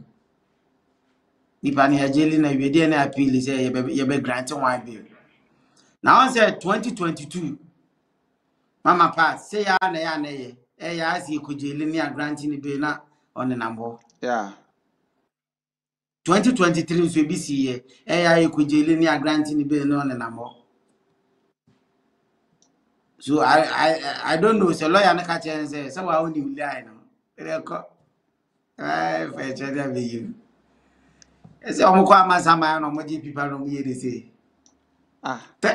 Nipa ni ajeli na we dey na appeal say you be granting one bill. Now I said 2022 Mama pass say ya na ye. Ya asi kujeli ni grant ni be na on number. Yeah. 2023 so be see ye. Ya kujeli ni grant ni be na on number. So I don't know. So lawyer na catch and say so wa only lie no. Reko. Fe chede be you. Ese omo kwa masama no mo ji pipa no mo ye de say. Ah. Te.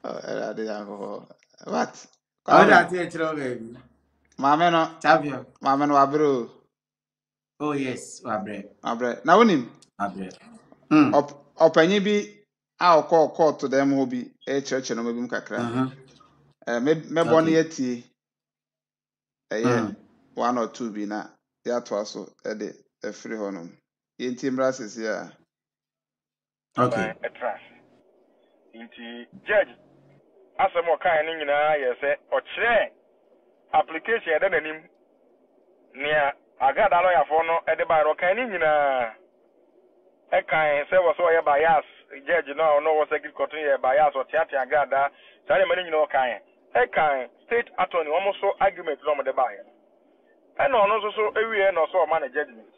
I did what? How Kwame. that you throw baby. Maame no. Champion. Maame no wabro. Oh yes, wabre. Abre. Na wonim. Wabre. Opanyi bi a okọ court dem ho bi e church no mabim kakra. Me Okay. yeti one or two bi na ya to aso e de free honom. Yenti mra sesi a. Okay. A trust. Inti judge asemo kan ni nyina ye se o kire application ede nanim nia agada lawyer for no ede ba ro kan ni nyina e kan se wo so ye bias judge no no wo secret court ye bias o tiatia agada sare mani nyina o kan e kan state attorney wo so argument no mo de ba ye e no no so ewie no so o man judgment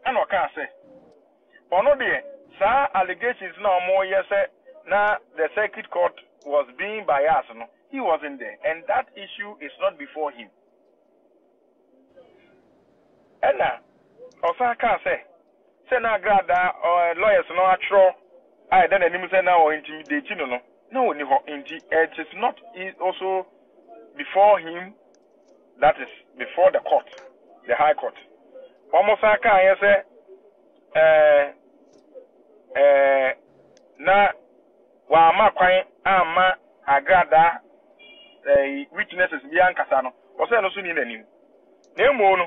e no kan se ono de sa allegations na o mo ye se now, the circuit court was being biased. No? He wasn't there. And that issue is not before him. And now, Osaka say now, grada or lawyers no actual. I then any say now or intimidating no. No, it is not also before him. That is before the court, the high court. Almost I say, na wa ma kwan ama agrada witnesses bi ankasa no o se no so ni nanim na emo no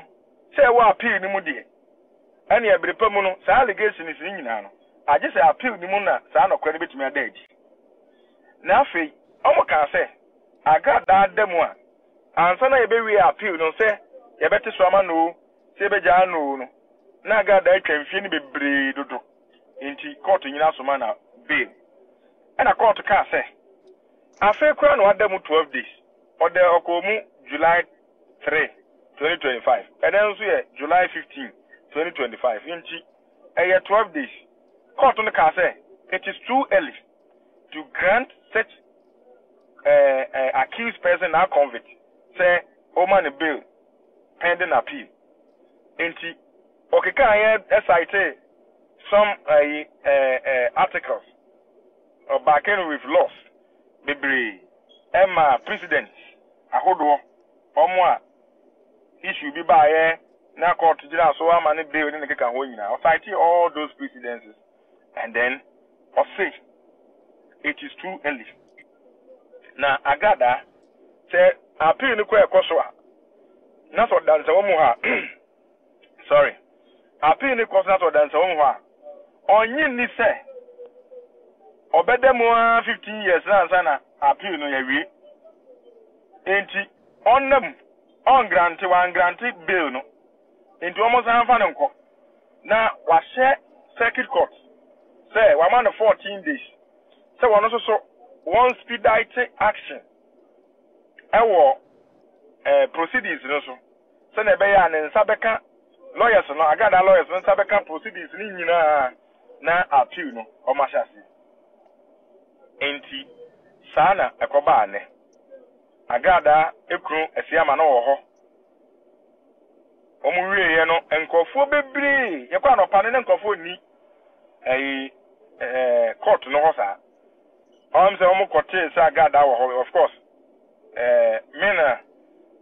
se wa appeal ni mu de ani ebrepa mu no sa allegation ni nyina no age se appeal ni mu na sa no kwani betumi adaji na afei omo ka se agrada adamu a ansa na yebewi appeal no se yebete so ama no se beja no no na agrada atwamfie ni bebre dodo enti court nyina so ma na bail and a court can say, I feel crown one them 12 days, or the Okomu July 3, 2025, and then July 15, 2025, inchi a year 12 days. Court on the can say it is too early to grant such accused person now convict, say, Oman bill pending appeal. Inchi, okay, can I cite some articles. Or backing with loss, Bibri, Emma, President, Ahodo, Omwa, issue be by now court to jail, so I'm an bill in the Kakahoina, or citing all those precedences, and then, or say, it is too early. Now, Agada said, appeal in the Kwekoswa, not what dance a woman, sorry, appeal in the Kwekoswa, not what dance a woman, on you say. Obedemo 15 years na sana appeal no yawie enti on them on grant one grant bill no enti almost anfa ne nko na wa share circuit court say wa man 14 days say one so one expedite action ewo proceedings no so say na be ya ne nsabeka lawyers no agada lawyers no nsabeka proceedings ni nyina na appeal no o ma shasi enti sana ekoba ane agada ekunu esiama na wo ho omuwie ye no enkofo bebre ye kwa no pane ne enkofo ni court no ho sa say omu kote sa agada wo ho of course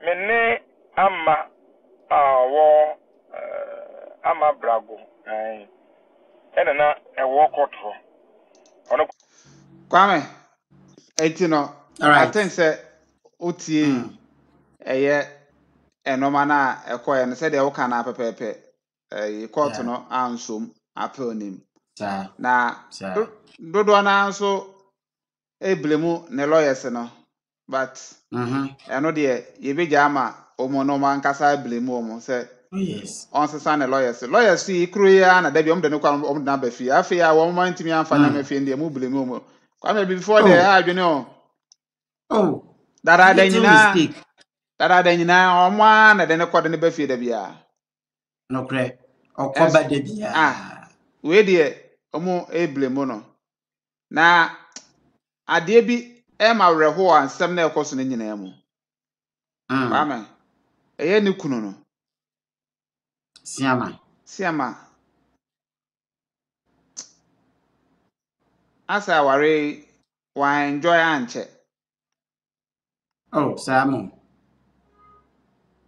mene ama wo ama brago ene na ewo court ho ono Kwame, no, I think say utie eye enoma na ekoye no say de wo kana pepepe court no ansom apel nim na dodo na anso eblemu ne lawyers no but eno de ye beja ama omo no man kasa eblemu omo say yes on sesa ne lawyers fi ikru ya na da bi omde ne kwa omde na ba fi afi ya wo man timi amfanya me fi ndie mu blemu omo Kwame before the Oh, adwene o. oh, Dada da little nyina. mistake. Dada da nyina omwa na de ne kode ne ba fie da bia. No cre. Okoba Es de bia. we de omo eblemo no. Na ade bi e ma werɛho a nsɛm na ɛkɔ so ne nyina mu. Kwame, eye ne kunu no. Siama. Asa ware wa enjoy anche. Oh, Simon.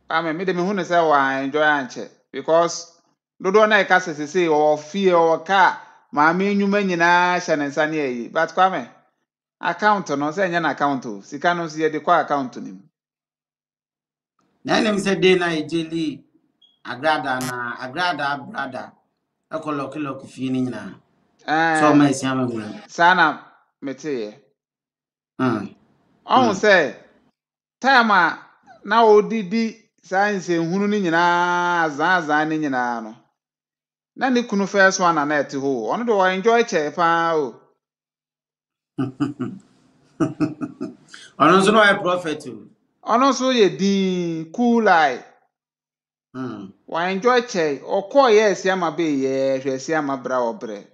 Kwame, me de me hu ne sɛ wa enjoy anche because dodo na ɛka sese o fie o ka ma me nyuma nyina hye ne nsa ne ayi. But Kwame, account no sɛ nya na account o. Sika no so ye de kwa account nim. Na nem se de na ejeli agrada brada. Ekolo fie ni nyina. So ma Siama mu. Sana meteye. Mm. Say time a na odidi science ehunu ni nyina azan ni nyina no. Na ne kunu first one na net ho. Ono do enjoy che pa o. Ono so no prophet o. Ono so ye din cool eye. Wa enjoy che okọ ye Siama be ye hwe Siama bra obre.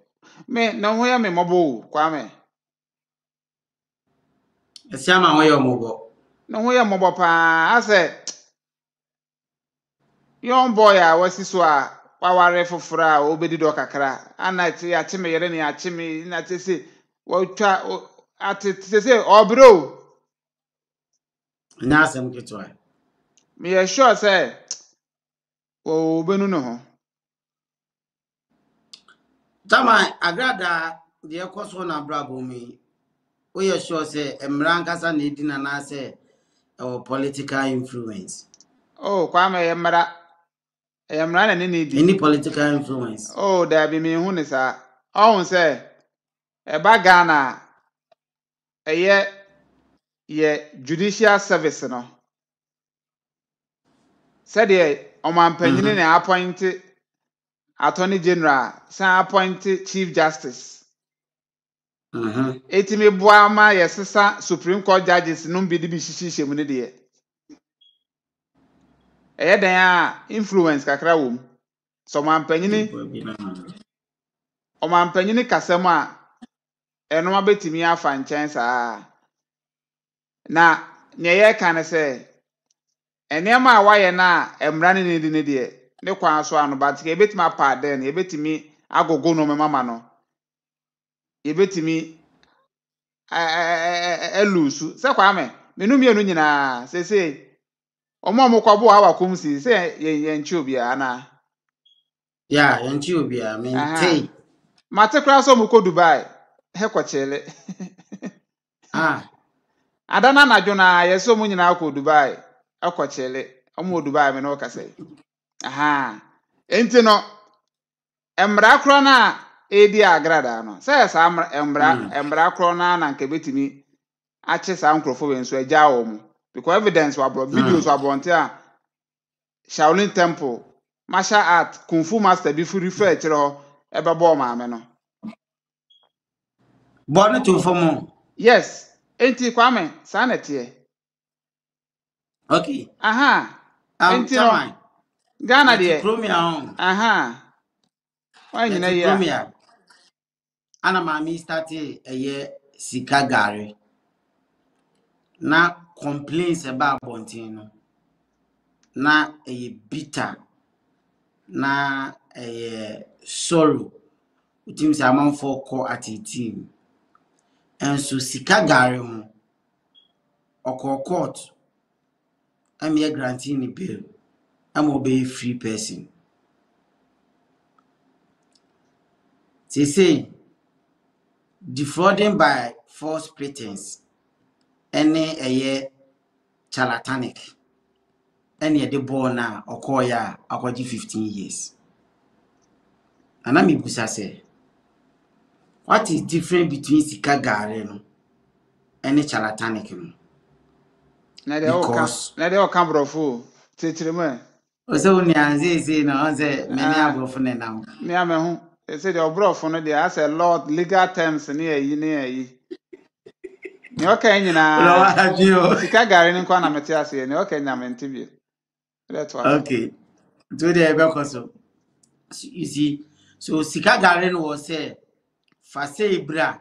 Me na ho ya me mobo Kwame. Siama ho ye mobo. Na ho ya mobo pa ase young boy a wasi so a waware fofora a obedi do kakra ana ti ya chime yere ne ya chime na tese wotwa atese obro Na asem ketwa. me ya sure say o benu no ho Tama agrada de ekoso na brabo mi. O ye sure say emra nkasa na edina na say political influence. oh Kwame yemra na ne di Any political influence. oh da bi me hu ne sa ohun say e ba Ghana ye judicial service no said ye o man panyini ne appoint attorney general san appoint chief justice etimi boa ma yesesa supreme court judges no bi di bi hihihye mu ne de eye dan a influence kakra wom so man panyini o man panyini kasam a eno abetimi afa nchen saa na ne ye kan se enema a waye na emra ne di ne de ne kwan so anu ba ke ebetimi apa den ebetimi agogo no mama no ebetimi elusu se Kwame menu mienu nyina sese omo kwabo ha wakom si se ye nchi obi ana ya nchi obi a maintain mate kra so mu ko Dubai he ko chele adana na jona ye so mu nyina ko Dubai akọ chele omo Dubai me no ka se enti no emra kro na edi agrada no se sa emra kro na nke betimi ache sa nkrofo we nso agya wo mu because evidence wa bro videos wa bronte a Shaolin Temple martial art kung fu master bi fu refer kire ho ebebo maame no born to form yes enti Kwame sa na tie okay enti no Ghana de why nyina ya ana mami start eye sika gare na complaints about bontin no na eye bitter na eye sorrow utim say amanfo call at a team enso sika gare ho okọ court am ye granting the bill am obey free person say defrauding by false pretense any eye charlatanic any the born na okoya akwaji 15 years and am ibusa say what is different between sika gare no and charlatanic no na de o kan brofo titiremu so ni anze say na say many abrofo na now me amehu say the obrofo no dey as a law legal terms ni ayi Ne okay nyina. Sika gari ni kwa na mete ase ne okay nya mente bi. Let us. Okay. To the ebe you see, so sika gari no was say fa say bra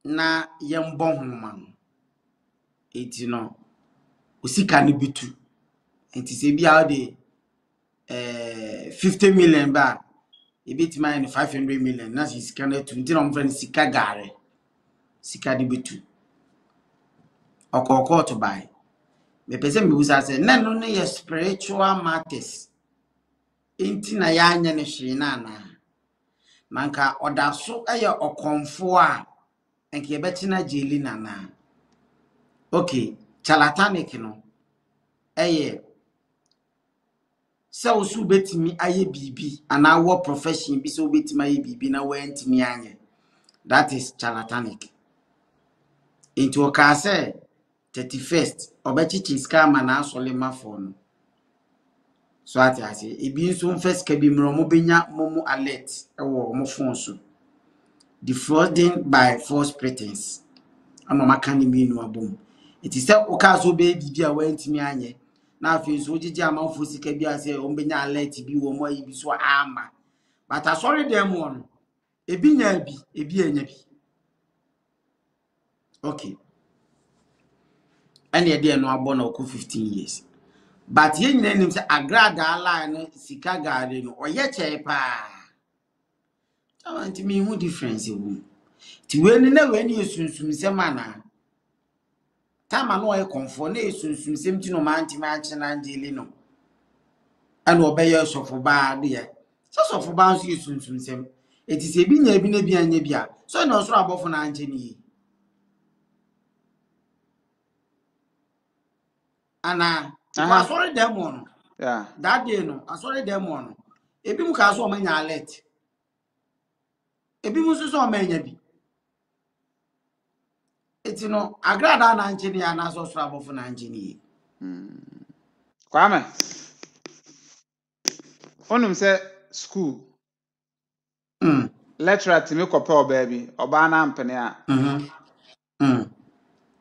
na yembon homa no. Eti no usika ni bitu. Enti se bia de 50 million ba e bit mine 500 million na sika na tu no mfren sika gari. Sika di bitu. Okoko to buy. Me pese me busa say na no ne spiritual matters. Enti na ya anya ne hwe na na. Manka odaso eye okonfo a enke yebetina jeli na na. Okay, charlatanic no. Eye se osu betimi aye bibi ana wo profession bi so betimi aye bibi na wa ntimi anye. That is charlatanic. Into oka say 31st obechichi scam na asole mafo no. So ati ase ebi nso mfes ka bi mro mo benya momo alert ewo mo phone so. Defrauding by false pretense. Ano makani mi no abom. It is say oka so be bibia wa ntimi anye. Na afi so gigi amanfo sika bi ase o benya alert bi wo mo ayi bi so ama. But asori dem won. Ebi nya bi, ebi enya bi. Okay. And ye dey no abon na 15 years. But ye nyina nim say agrada ala no sika gari no oye che pa. Tawanti mi hu difference wu. Ti we ni na we ni esunsum se mana. Tama no e konfo na esunsum sem ti no manti manche na njeli no. Ana obeye sofo ba de ye. So sofo ba nso esunsum sem. Eti se bi nya bi na bi anya bia. So na osoro abofo na nche ni. Ana I sorry them on. Yeah. That day no, I sorry them on. Ebi mu ka so o manya alert. Ebi mu so o manya bi. Eti no agrada na nche ni ana so soro abofo na nche ni. Kwame. Onum say school. Lecturer timi kope oba oba na mpene a.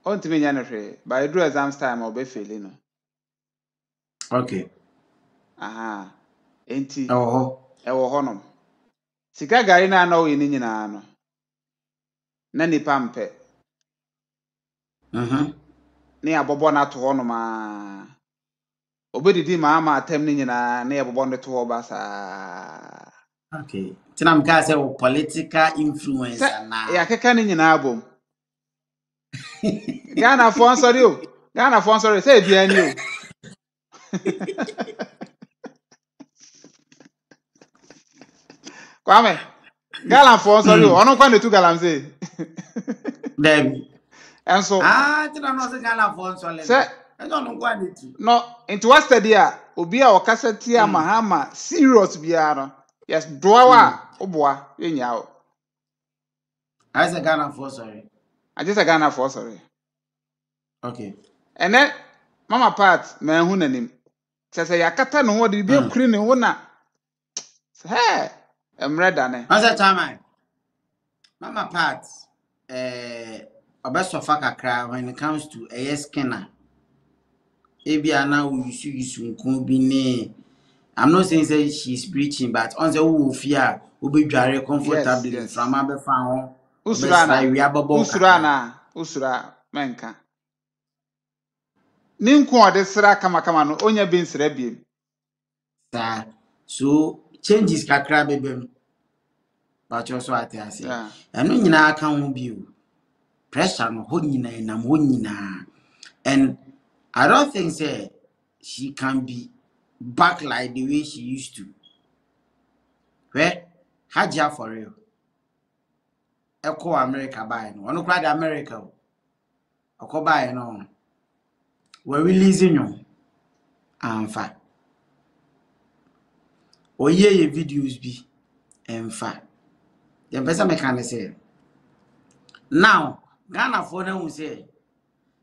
Ontimi nya ne hwe. By do exams time oba fail no. Okay. Aha. Enti. Ewo honom. Sika gari na na oyi ni nyina no. Na nipa mpe. Ni abobo na to honom a. Obedidi ma ama atem ni nyina na abobo no to oba sa. Okay. Tina mka say political influence na. Ya keka ni nyina abom. Ghana for sorry o. Ghana for sorry say bia ni o. Kwame. Ghana for sorry o. Ono kwa netu galamse. Dem. Enso. Tina no say Ghana for sorry. Say enso no kwa netu. No, into what study a obi a okasati amahama serious bia no. Yes, doawa oboa yenya o. I say Ghana for sorry. I just a Ghana for sorry. Okay. And then mama part man hu nanim. Say yakata no ho de bi akuri ne ho na. Hey, emre dane. I say time. Mama part obesofa kakra when it comes to scanner. Ebia na we use nko bi ne. I'm not saying say she's preaching, but on the who fear will be very comfortably from abe fa ho. Usura menka. Ninku ode sra kama no onya bi nsra biem. So changes kakra bebem. But also ate ase. Eno nyina aka ho bi o. Pressure no ho nyina na ho nyina. And I don't think say she can be back like the way she used to. Where Hajia for real. Eko America buy no. Ono kra the America. Oko buy no. We releasing you. Amfa. Oye ye videos bi. Emfa. The person me can say. Now, Ghana for them who say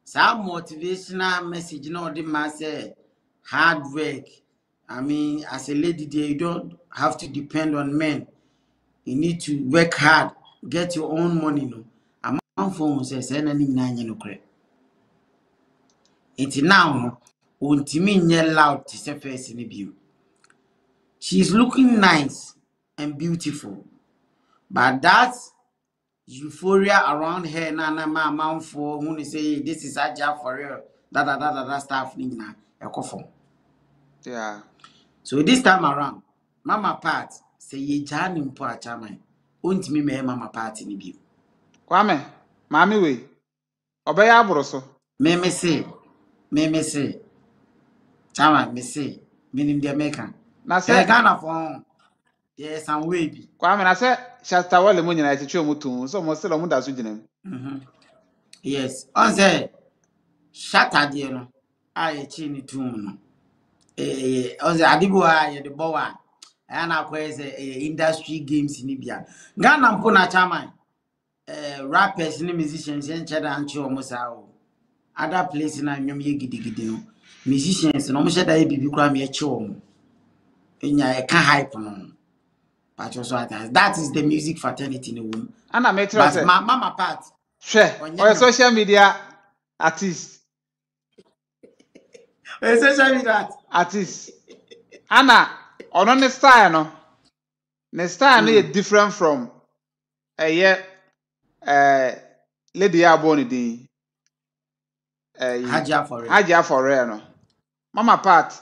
some motivational message no the man say hard work. I mean, as a lady there, you don't have to depend on men. You need to work hard, get your own money, no. phone says na ni nyina nye no kre enti now no ontimi nye loud to say face ni bio she's looking nice and beautiful but that euphoria around her na man for who say this is Aja for real that stuff ni nyina ekofo Yeah. so this time around mama part say ye jani mpo achaman ontimi me mama party ni bio Kwame, mami we. Obaya aburo so. me say chama me say minim de meka Na se Ghana for yes some way bi Kwame na se Shasta Wale mo nyina etwe omutu so mo se lo mo da so ginem. yes on say shatter de no aye chi ni tum no on say adibo aye de bowa ana kwa say industry games ni bia Ghana mpo na chama rappers ni musicians en cheda anchi o musa o other place na nwom ye gidigidi no musicians no mo cheda ye bibi kwa me echi o mo enya e ka hype no but also that is the music fraternity in the womb Ana me tell but say mama part hwe o social media artist essentially that artist ana ono ne style no is different from lady ya born din Haja for real no mama part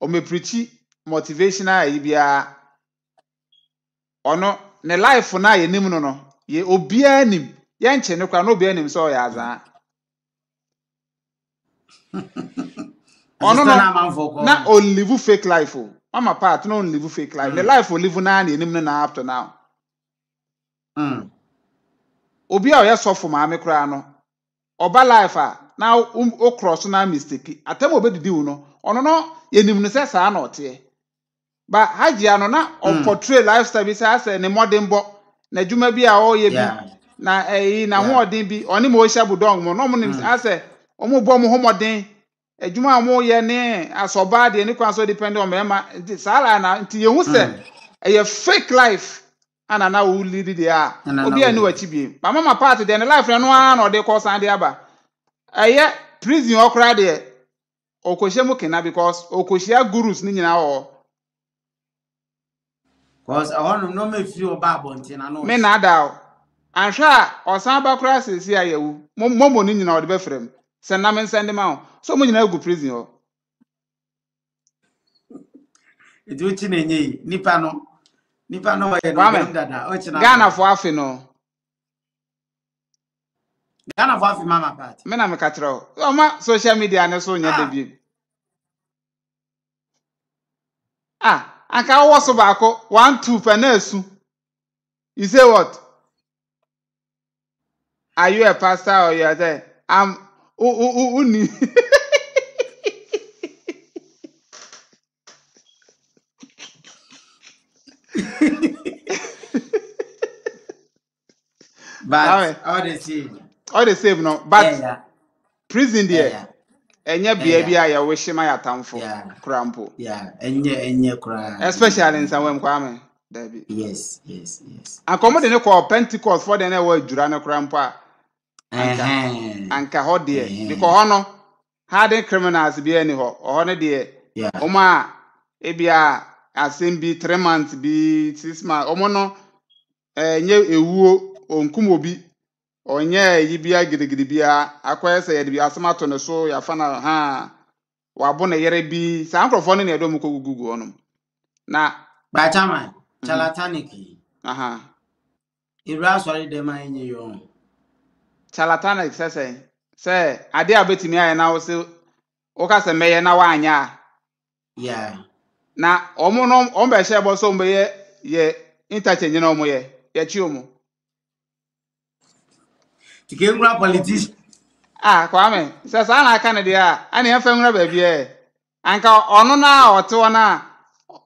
o me preach motivational bia ono ne life na ye nim no ye obia nim ye nche ne kwa no obia nim so ya azan ono no na o live fake life o mama part no live fake life the life o live na nim no na up to now obia o ye sofo ma me kra no oba life a na o cross na mistake atam obedidi wo no ono no ye nim no se sa na ote ba Hajia no na o portray lifestyle bi say ne modern bo na djuma bi a o ye bi na na ho odin bi oni mo hia budong mo no mo nim say o mo bo mo ho modern adwuma mo ye ne asoba de ne kwan so depend on mema sala na nti ye hu se e fake life ana na wo lead de a obi ani wachi bi ba mama part de ne life no na o de ko san de aba prison okra de okohye mu kena because okohye gurus ni nyina o cause I want no me free oba abonti na no me na da anhwa osan ba kra sesi ayewu momo ni nyina o de be frem se na me send ma o so mo nyina agu prison o edu na enye nipa no ye no dem dada o chi na Ghana for afi no Ghana for afi mama part me na me ka kire o ma social media ne so nya da bi anka wo so ba ko 1 2 pe na asu you say what are you a pastor or you are there I'm uni but all the same no but prison there enye bia bia ya we shima ya tamfo krampo enye kra especially in Sanwem Kwame David yes akomo de ne call Pentecost for the na wa djura ne krampo a anka ho de because hono hardened criminals bi ani ho ne de oma e bia asem 3 months bi 6 months omo no nye ewuo onkum obi onye yi bia gidigidi bia akoye se ye de bia asemato ne so ya fa na ha wabo na yere bi sa nkrofo ne edo mu kogugu onum na ba chama charlatanic ira sorry dem anye yo charlatanic se ade abetimi aye na wo se wo ka se meye na wa anya na omo no o be she bo so mbe ye interchange na omo ye chi omo tike ngura politician Kwame se sa na aka ne de a na ye fa ngura ba bi anka ono na ote ona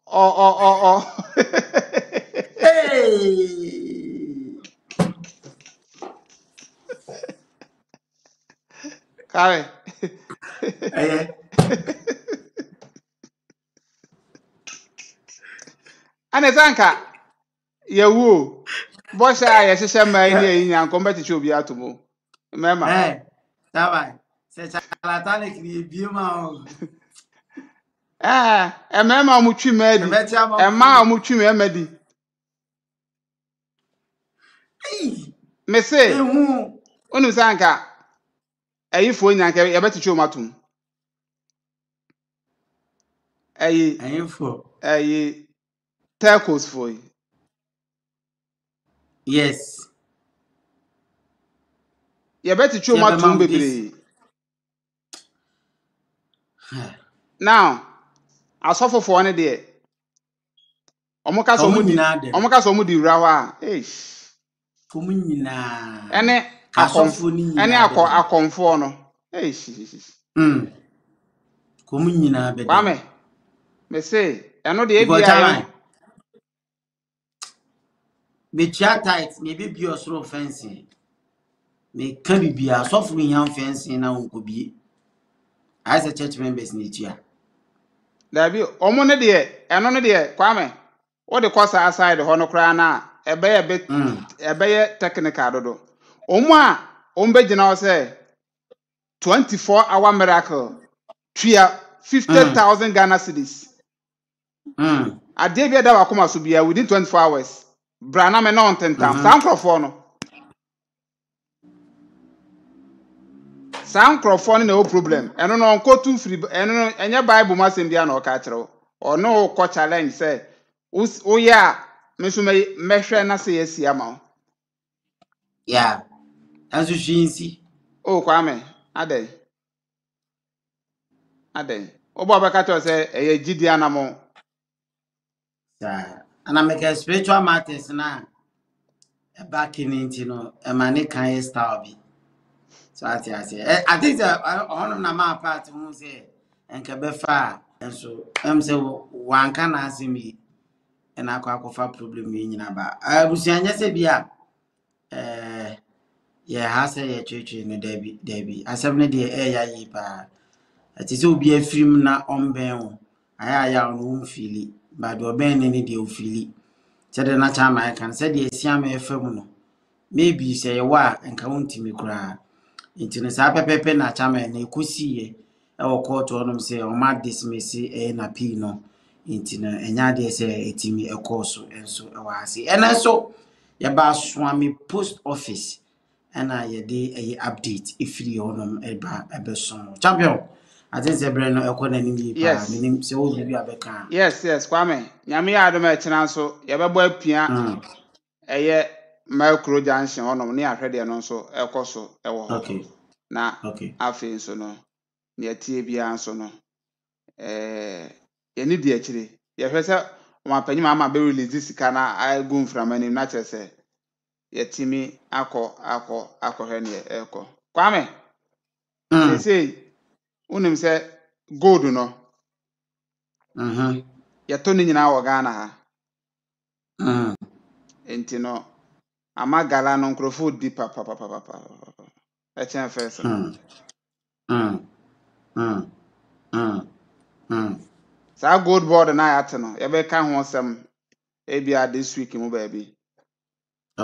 o Kare ana zanka yewu bo sha ye hihye mai ni yin yanko mbetichi obi atomo Mema. Tabai. Se charlatanic ni bioma. Mema omutwi madi. Ebetia ma Ma mfuni. omutwi madi. Me say, Ehu. onu sanka. Ayifo nyanka yebetichu matum. Info. Tacos for you. Yes. Yebetichu Tia be matum mam this. bebre. Now, asofofo ne de omuka so mudi omuka so mudi wura wa Komu nyina. ene Asofo ni nyina. ene akonfo no Komu nyina be Kwame me say eno de Because ebia me chia tight me be bi osoro fencing. Me can be asofo yan fencing na wonko bi. As a church members ni tia. Dabi omo ne de eno ne de Kwame wo de kosa aside ho no kra na ebeye technical dodo omo a ombe gina wo say 24-hour miracle tria 50,000 Ghana cedis ade bia da wakoma so bia within 24 hours brana me no ntentam sankrofo no problem eno no nkotu free eno no enye bible masem bia na o ka kire o no ko challenge say o ya me so me hwe na say yesi ama Yeah. Azu shinsi. o Kwame adai obo be ka to say eye gidi anamo And I make a spiritual matters na back in into no a money kind style be. So I say I think that on of my part who say and kebefa and so say one can ask me and I quite for problem in about. I was saying yes bia yeah has a church in the Debbie. I 70 air ye pa. It is be a film na on ben. I won't feel it, but do ben any deal feel it. Said the natural man can say the siam efemuno. Maybe say a wa and county me cry. Into the sapepe na chama na ekusi ye. E wo court on say o ma dismiss e na pino. Into na enya de say etimi e course enso e wa ase. And so ya ba swami post office and ye de update if you on eba ebeson. Champion. I think the brain no economy ni pa minim se wo bibi abeka. Yes Kwame nyame ya adom ekina so ye bebo apia eye micro junction onom ne ahwede no so ekoso ewo ho Okay. na Okay. afi so no ne atie bia so no ye ni di akire ye hwese omapanyi ama be release sika na agu mframani na chese ye timi akọ hwe ne eko Kwame say unim se gold no ye to ni nyina wo Ghana ha enti no amagala no nkrofo di papa e chen first sa gold board na ya te no ye be ka ho sem e bia this week mu ba bi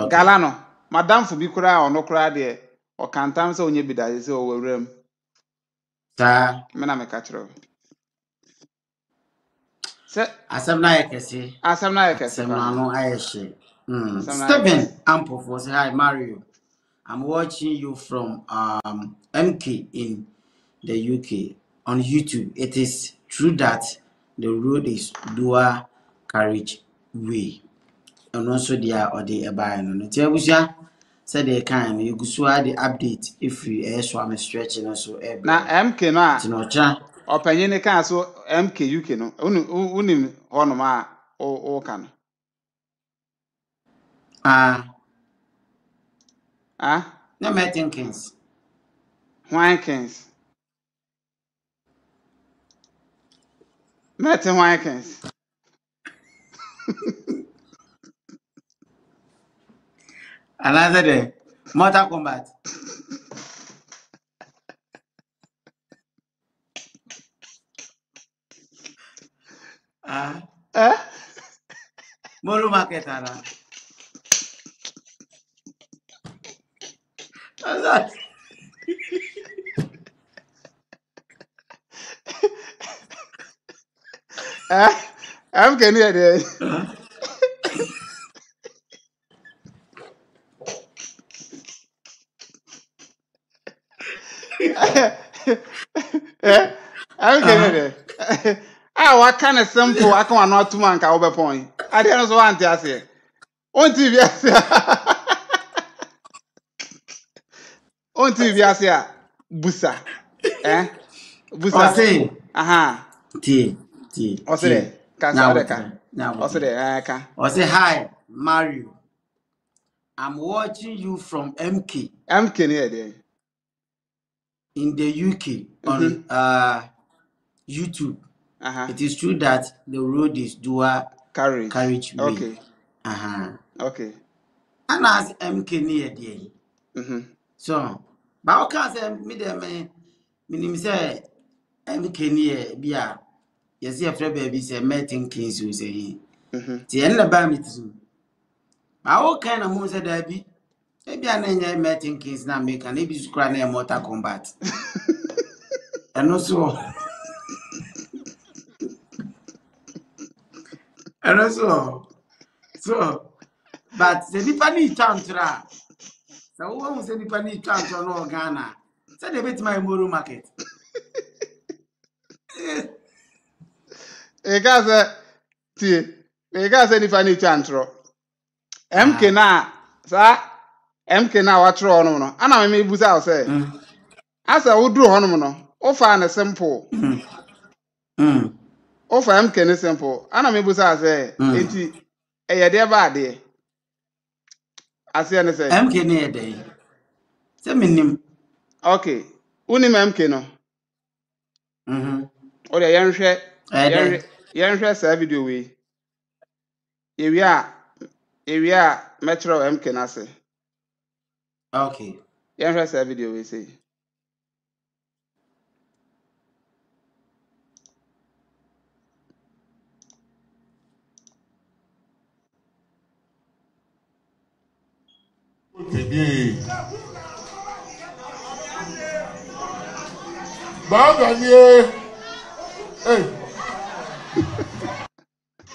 gala no madam fu bi kura ono kura de o kantam se onye bidaje se o wawram me na me ka kiro se asem na yekese asem na no ayeshe Stephen Ampo say hi Mario, I'm watching you from MK in the UK on YouTube. It is true that the road is dual carriage way and also there or the buy no tiabusia said they can you go so the update if you swam stretching so na MK no a tinocha opanyi ne kan so MK UK no unim hono ma o kan no me thinkings Wankins Martin Wankins another day Mortal Kombat Molu market ana MK ni e de. MK ni de. Wa kind of simple aka wa no atuma nka wo be pon. Ade no so wa ante ase. On TV ase. On TV ase a busa. Busa. Ose. Aha. T. Ose de. Ka sa de ka. Ose de ka. Ose hi Mario. I'm watching you from MK. MK ni e de. In the UK on YouTube. It is true that the road is dual carriage way. Okay. Okay. And as MK near there. So, but how can say me them me say MK near bia. Yes, your friend baby say Martin Kings you say. The end of it. How kind of moon say that be? Maybe I name Martin Kings now make an maybe scrap name Mortal Kombat. And also, so, but the people need to so who say people need to know Ghana? Say they bet my Moro market. Ega say ni fani chantro. MK na sa MK na watro ono no. Ana me busa o say. Asa wo duru hono no. O fa na simple. O fa MK ne simple. Ana me busa say enti eye de ba de. Ase ne say MK ne de. Say minim. Okay. Unim MK no. O de yenhwe sa video we. Ewia metro MK na say. Okay. Yenhwe sa video we say. Baganye. Hey.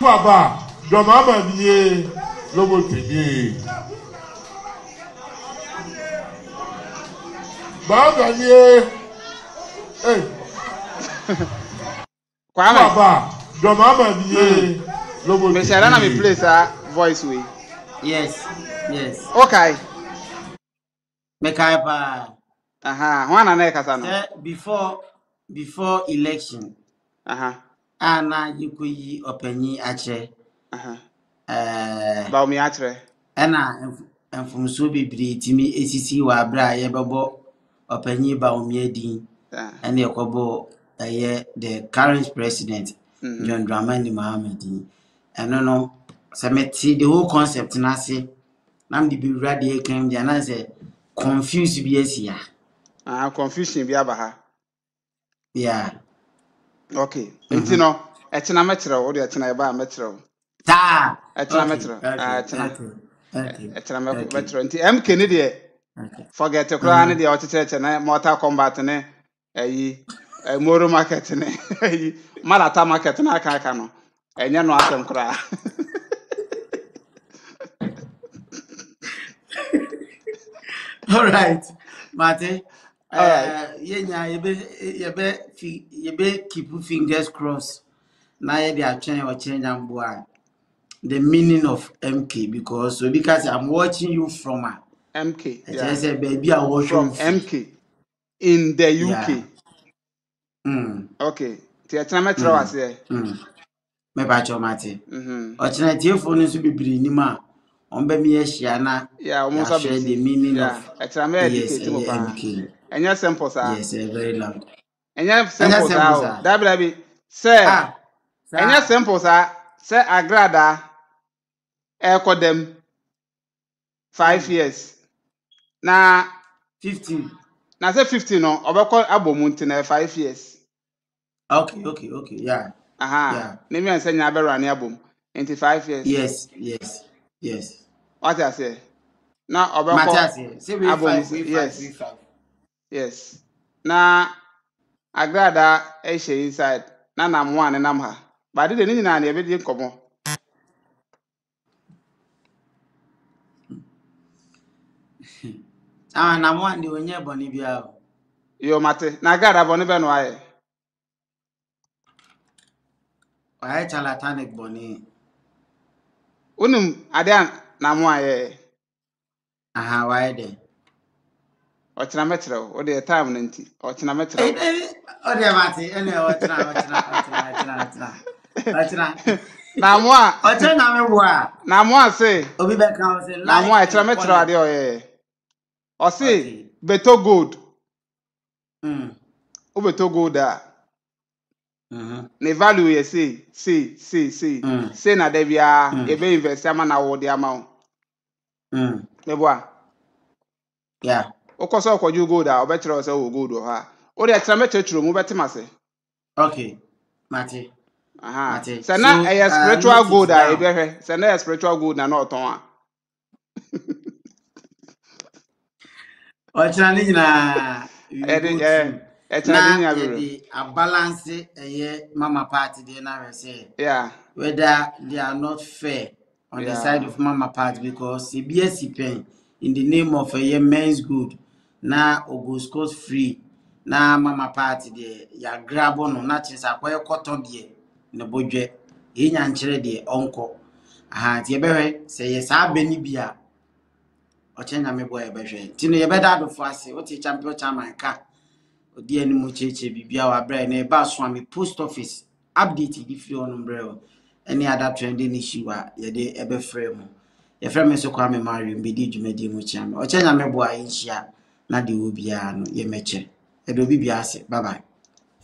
Papa, do mama biye lobo tede. Baganye. Hey. Papa, do mama biye lobo tede. Me share na me place voice we. Yes. Okay. Me kai pa. Hwana na kasa no. Before election. Ana yikuyi opanyi ache. Ba mi atre. Ana enfumso bibiri timi esisi wa abra ye bebo opanyi ba omiedin. Ana yakobo the current president John Dramani Mahama. And no sameti the whole concept na say nam di be ready came the na say confused bi asia. Confusion bi abaha. Yeah. Okay. Enti no, etina metre wo de etina e ba metre. Ta. Etina metre. Etina metre. Enti MK ni de. Forget to cry ni de o tete na Mortal Kombat ne ayi Moro market ne ayi Malata market na aka no. Enye no asem kra. All right. Mate. You be keep fingers crossed. Now they are trying to change the meaning of MK because I'm watching you from MK. I said, baby, I watch from MK in the UK. Okay. Tiatina metro was here. Me bacho mate. Ochina tiefo no so bibiri nima. Ombe mi ehia na. Yeah, almost the meaning of MK. Enya simple sir. Yes, very loud. Enya simple sir. Dabi. Sir. Enya simple sir. Sir agrada ekodem 5 years. Na 15. Na say 15 no, obekọ abomunti na 5 years. Okay, yeah. Yeah. Name and say nya aberani abom. 5 years. Yes. What I say? Na obekọ Matthias, say we 5. Yes. Na agrada ehye inside. Na nam one nam ha. Ba de ni nyina na ebe di nkomo. Na mo ande onye boni bia o. Yo mate na gara boni be no aye. Why charlatanic boni? Unum ade na mo aye. Aha, why de? Ochina metrel, o de time nti. Ochina metrel. O de mate, ene ochina. Na mo a. Oche na me boa. Na mo a say. Obi be kan say Na mo a ochina metrel ade o ye. O say beto gold. O beto gold a. Ne value ye say. Say na de bia e be invest ama na wo de ama o. Me boa. Yeah. Okoso okoju gold a obetire o say wo gold o ha. O de achira metechiro mu betima se. Okay. Mate. Aha. Mate. So na a spiritual gold a e be hwe. So na spiritual gold na oton a. Ochina ni nyina. Na the balance mama party they now say. Yeah. Whether they are not fair on the side of mama party because CBS pen in the name of a men's good na ogo scot free na mama party there ya grab on nothing akwai cotton there no bodwe e nya nkyere there onko aha ti ebehwe say yes abani bia ochenya me boy ebehwe ti no yebeda do fo ase o ti champion chairman ka odi ani mu cheche bibia wa bra na e ba so am post office update di free on umbrella any other trending issue ye de ebe frame ye frame so kwa me mari mbedi dwumadi mu chiam ochenya me boa nhia na de obia no ye meche e do bibia ase bye bye.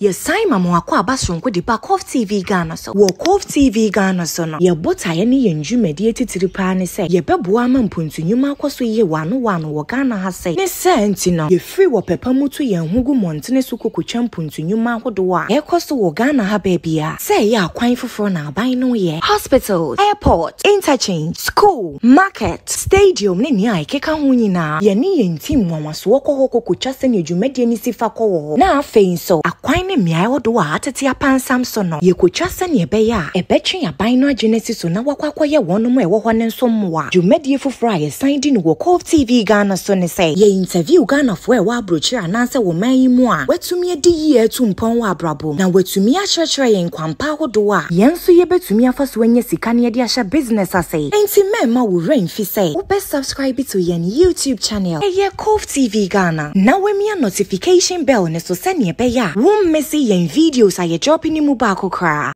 Yes, Simon Mwakwa Basronko di pa Cove TV Ghana so. Wo Cove TV Ghana so no. Ye bota ye ni yenjumedi etitiri pa ne se. Ye beboa ama mpontu nyuma akwaso ye wano wo Ghana ha se. Ne se enti no. Ye free wo pepa mutu ye hugu montene so kokotwa mpontu nyuma ahodo a. Ye koso wo Ghana ha bebia. Se ye akwan foforo na aban no ye. Hospitals, airport, interchange, school, market, stadium ne nia ikeka ho nyina. Ye ni yenti mwanwaso wo kokotwa se ne dwumadi ni sifa ko wo. Na afei so akwan ne miai odo a atete apansam so no ye kotwa se ne ebe ya ebetwe aban no agenesi so na wakwakoye wonom e wo ho ne nso mwa dwumadie foforo a ye san di no wo Cove TV Ghana so ne say ye interview Ghana fo e wa abrochi ananse wo man yi mu a wetumi adi yi atu mpon wa abrabo na wetumi a kyerkyere ye nkwampa odo a ye nso ye betumi afaso anya sika ne de ahya business ase enti mema wo rain fi say wo be subscribe to ye YouTube channel ye Cove TV Ghana na wemia notification bell ne so se ne ebe ya wo see yen videos aye dropping mu ba kokra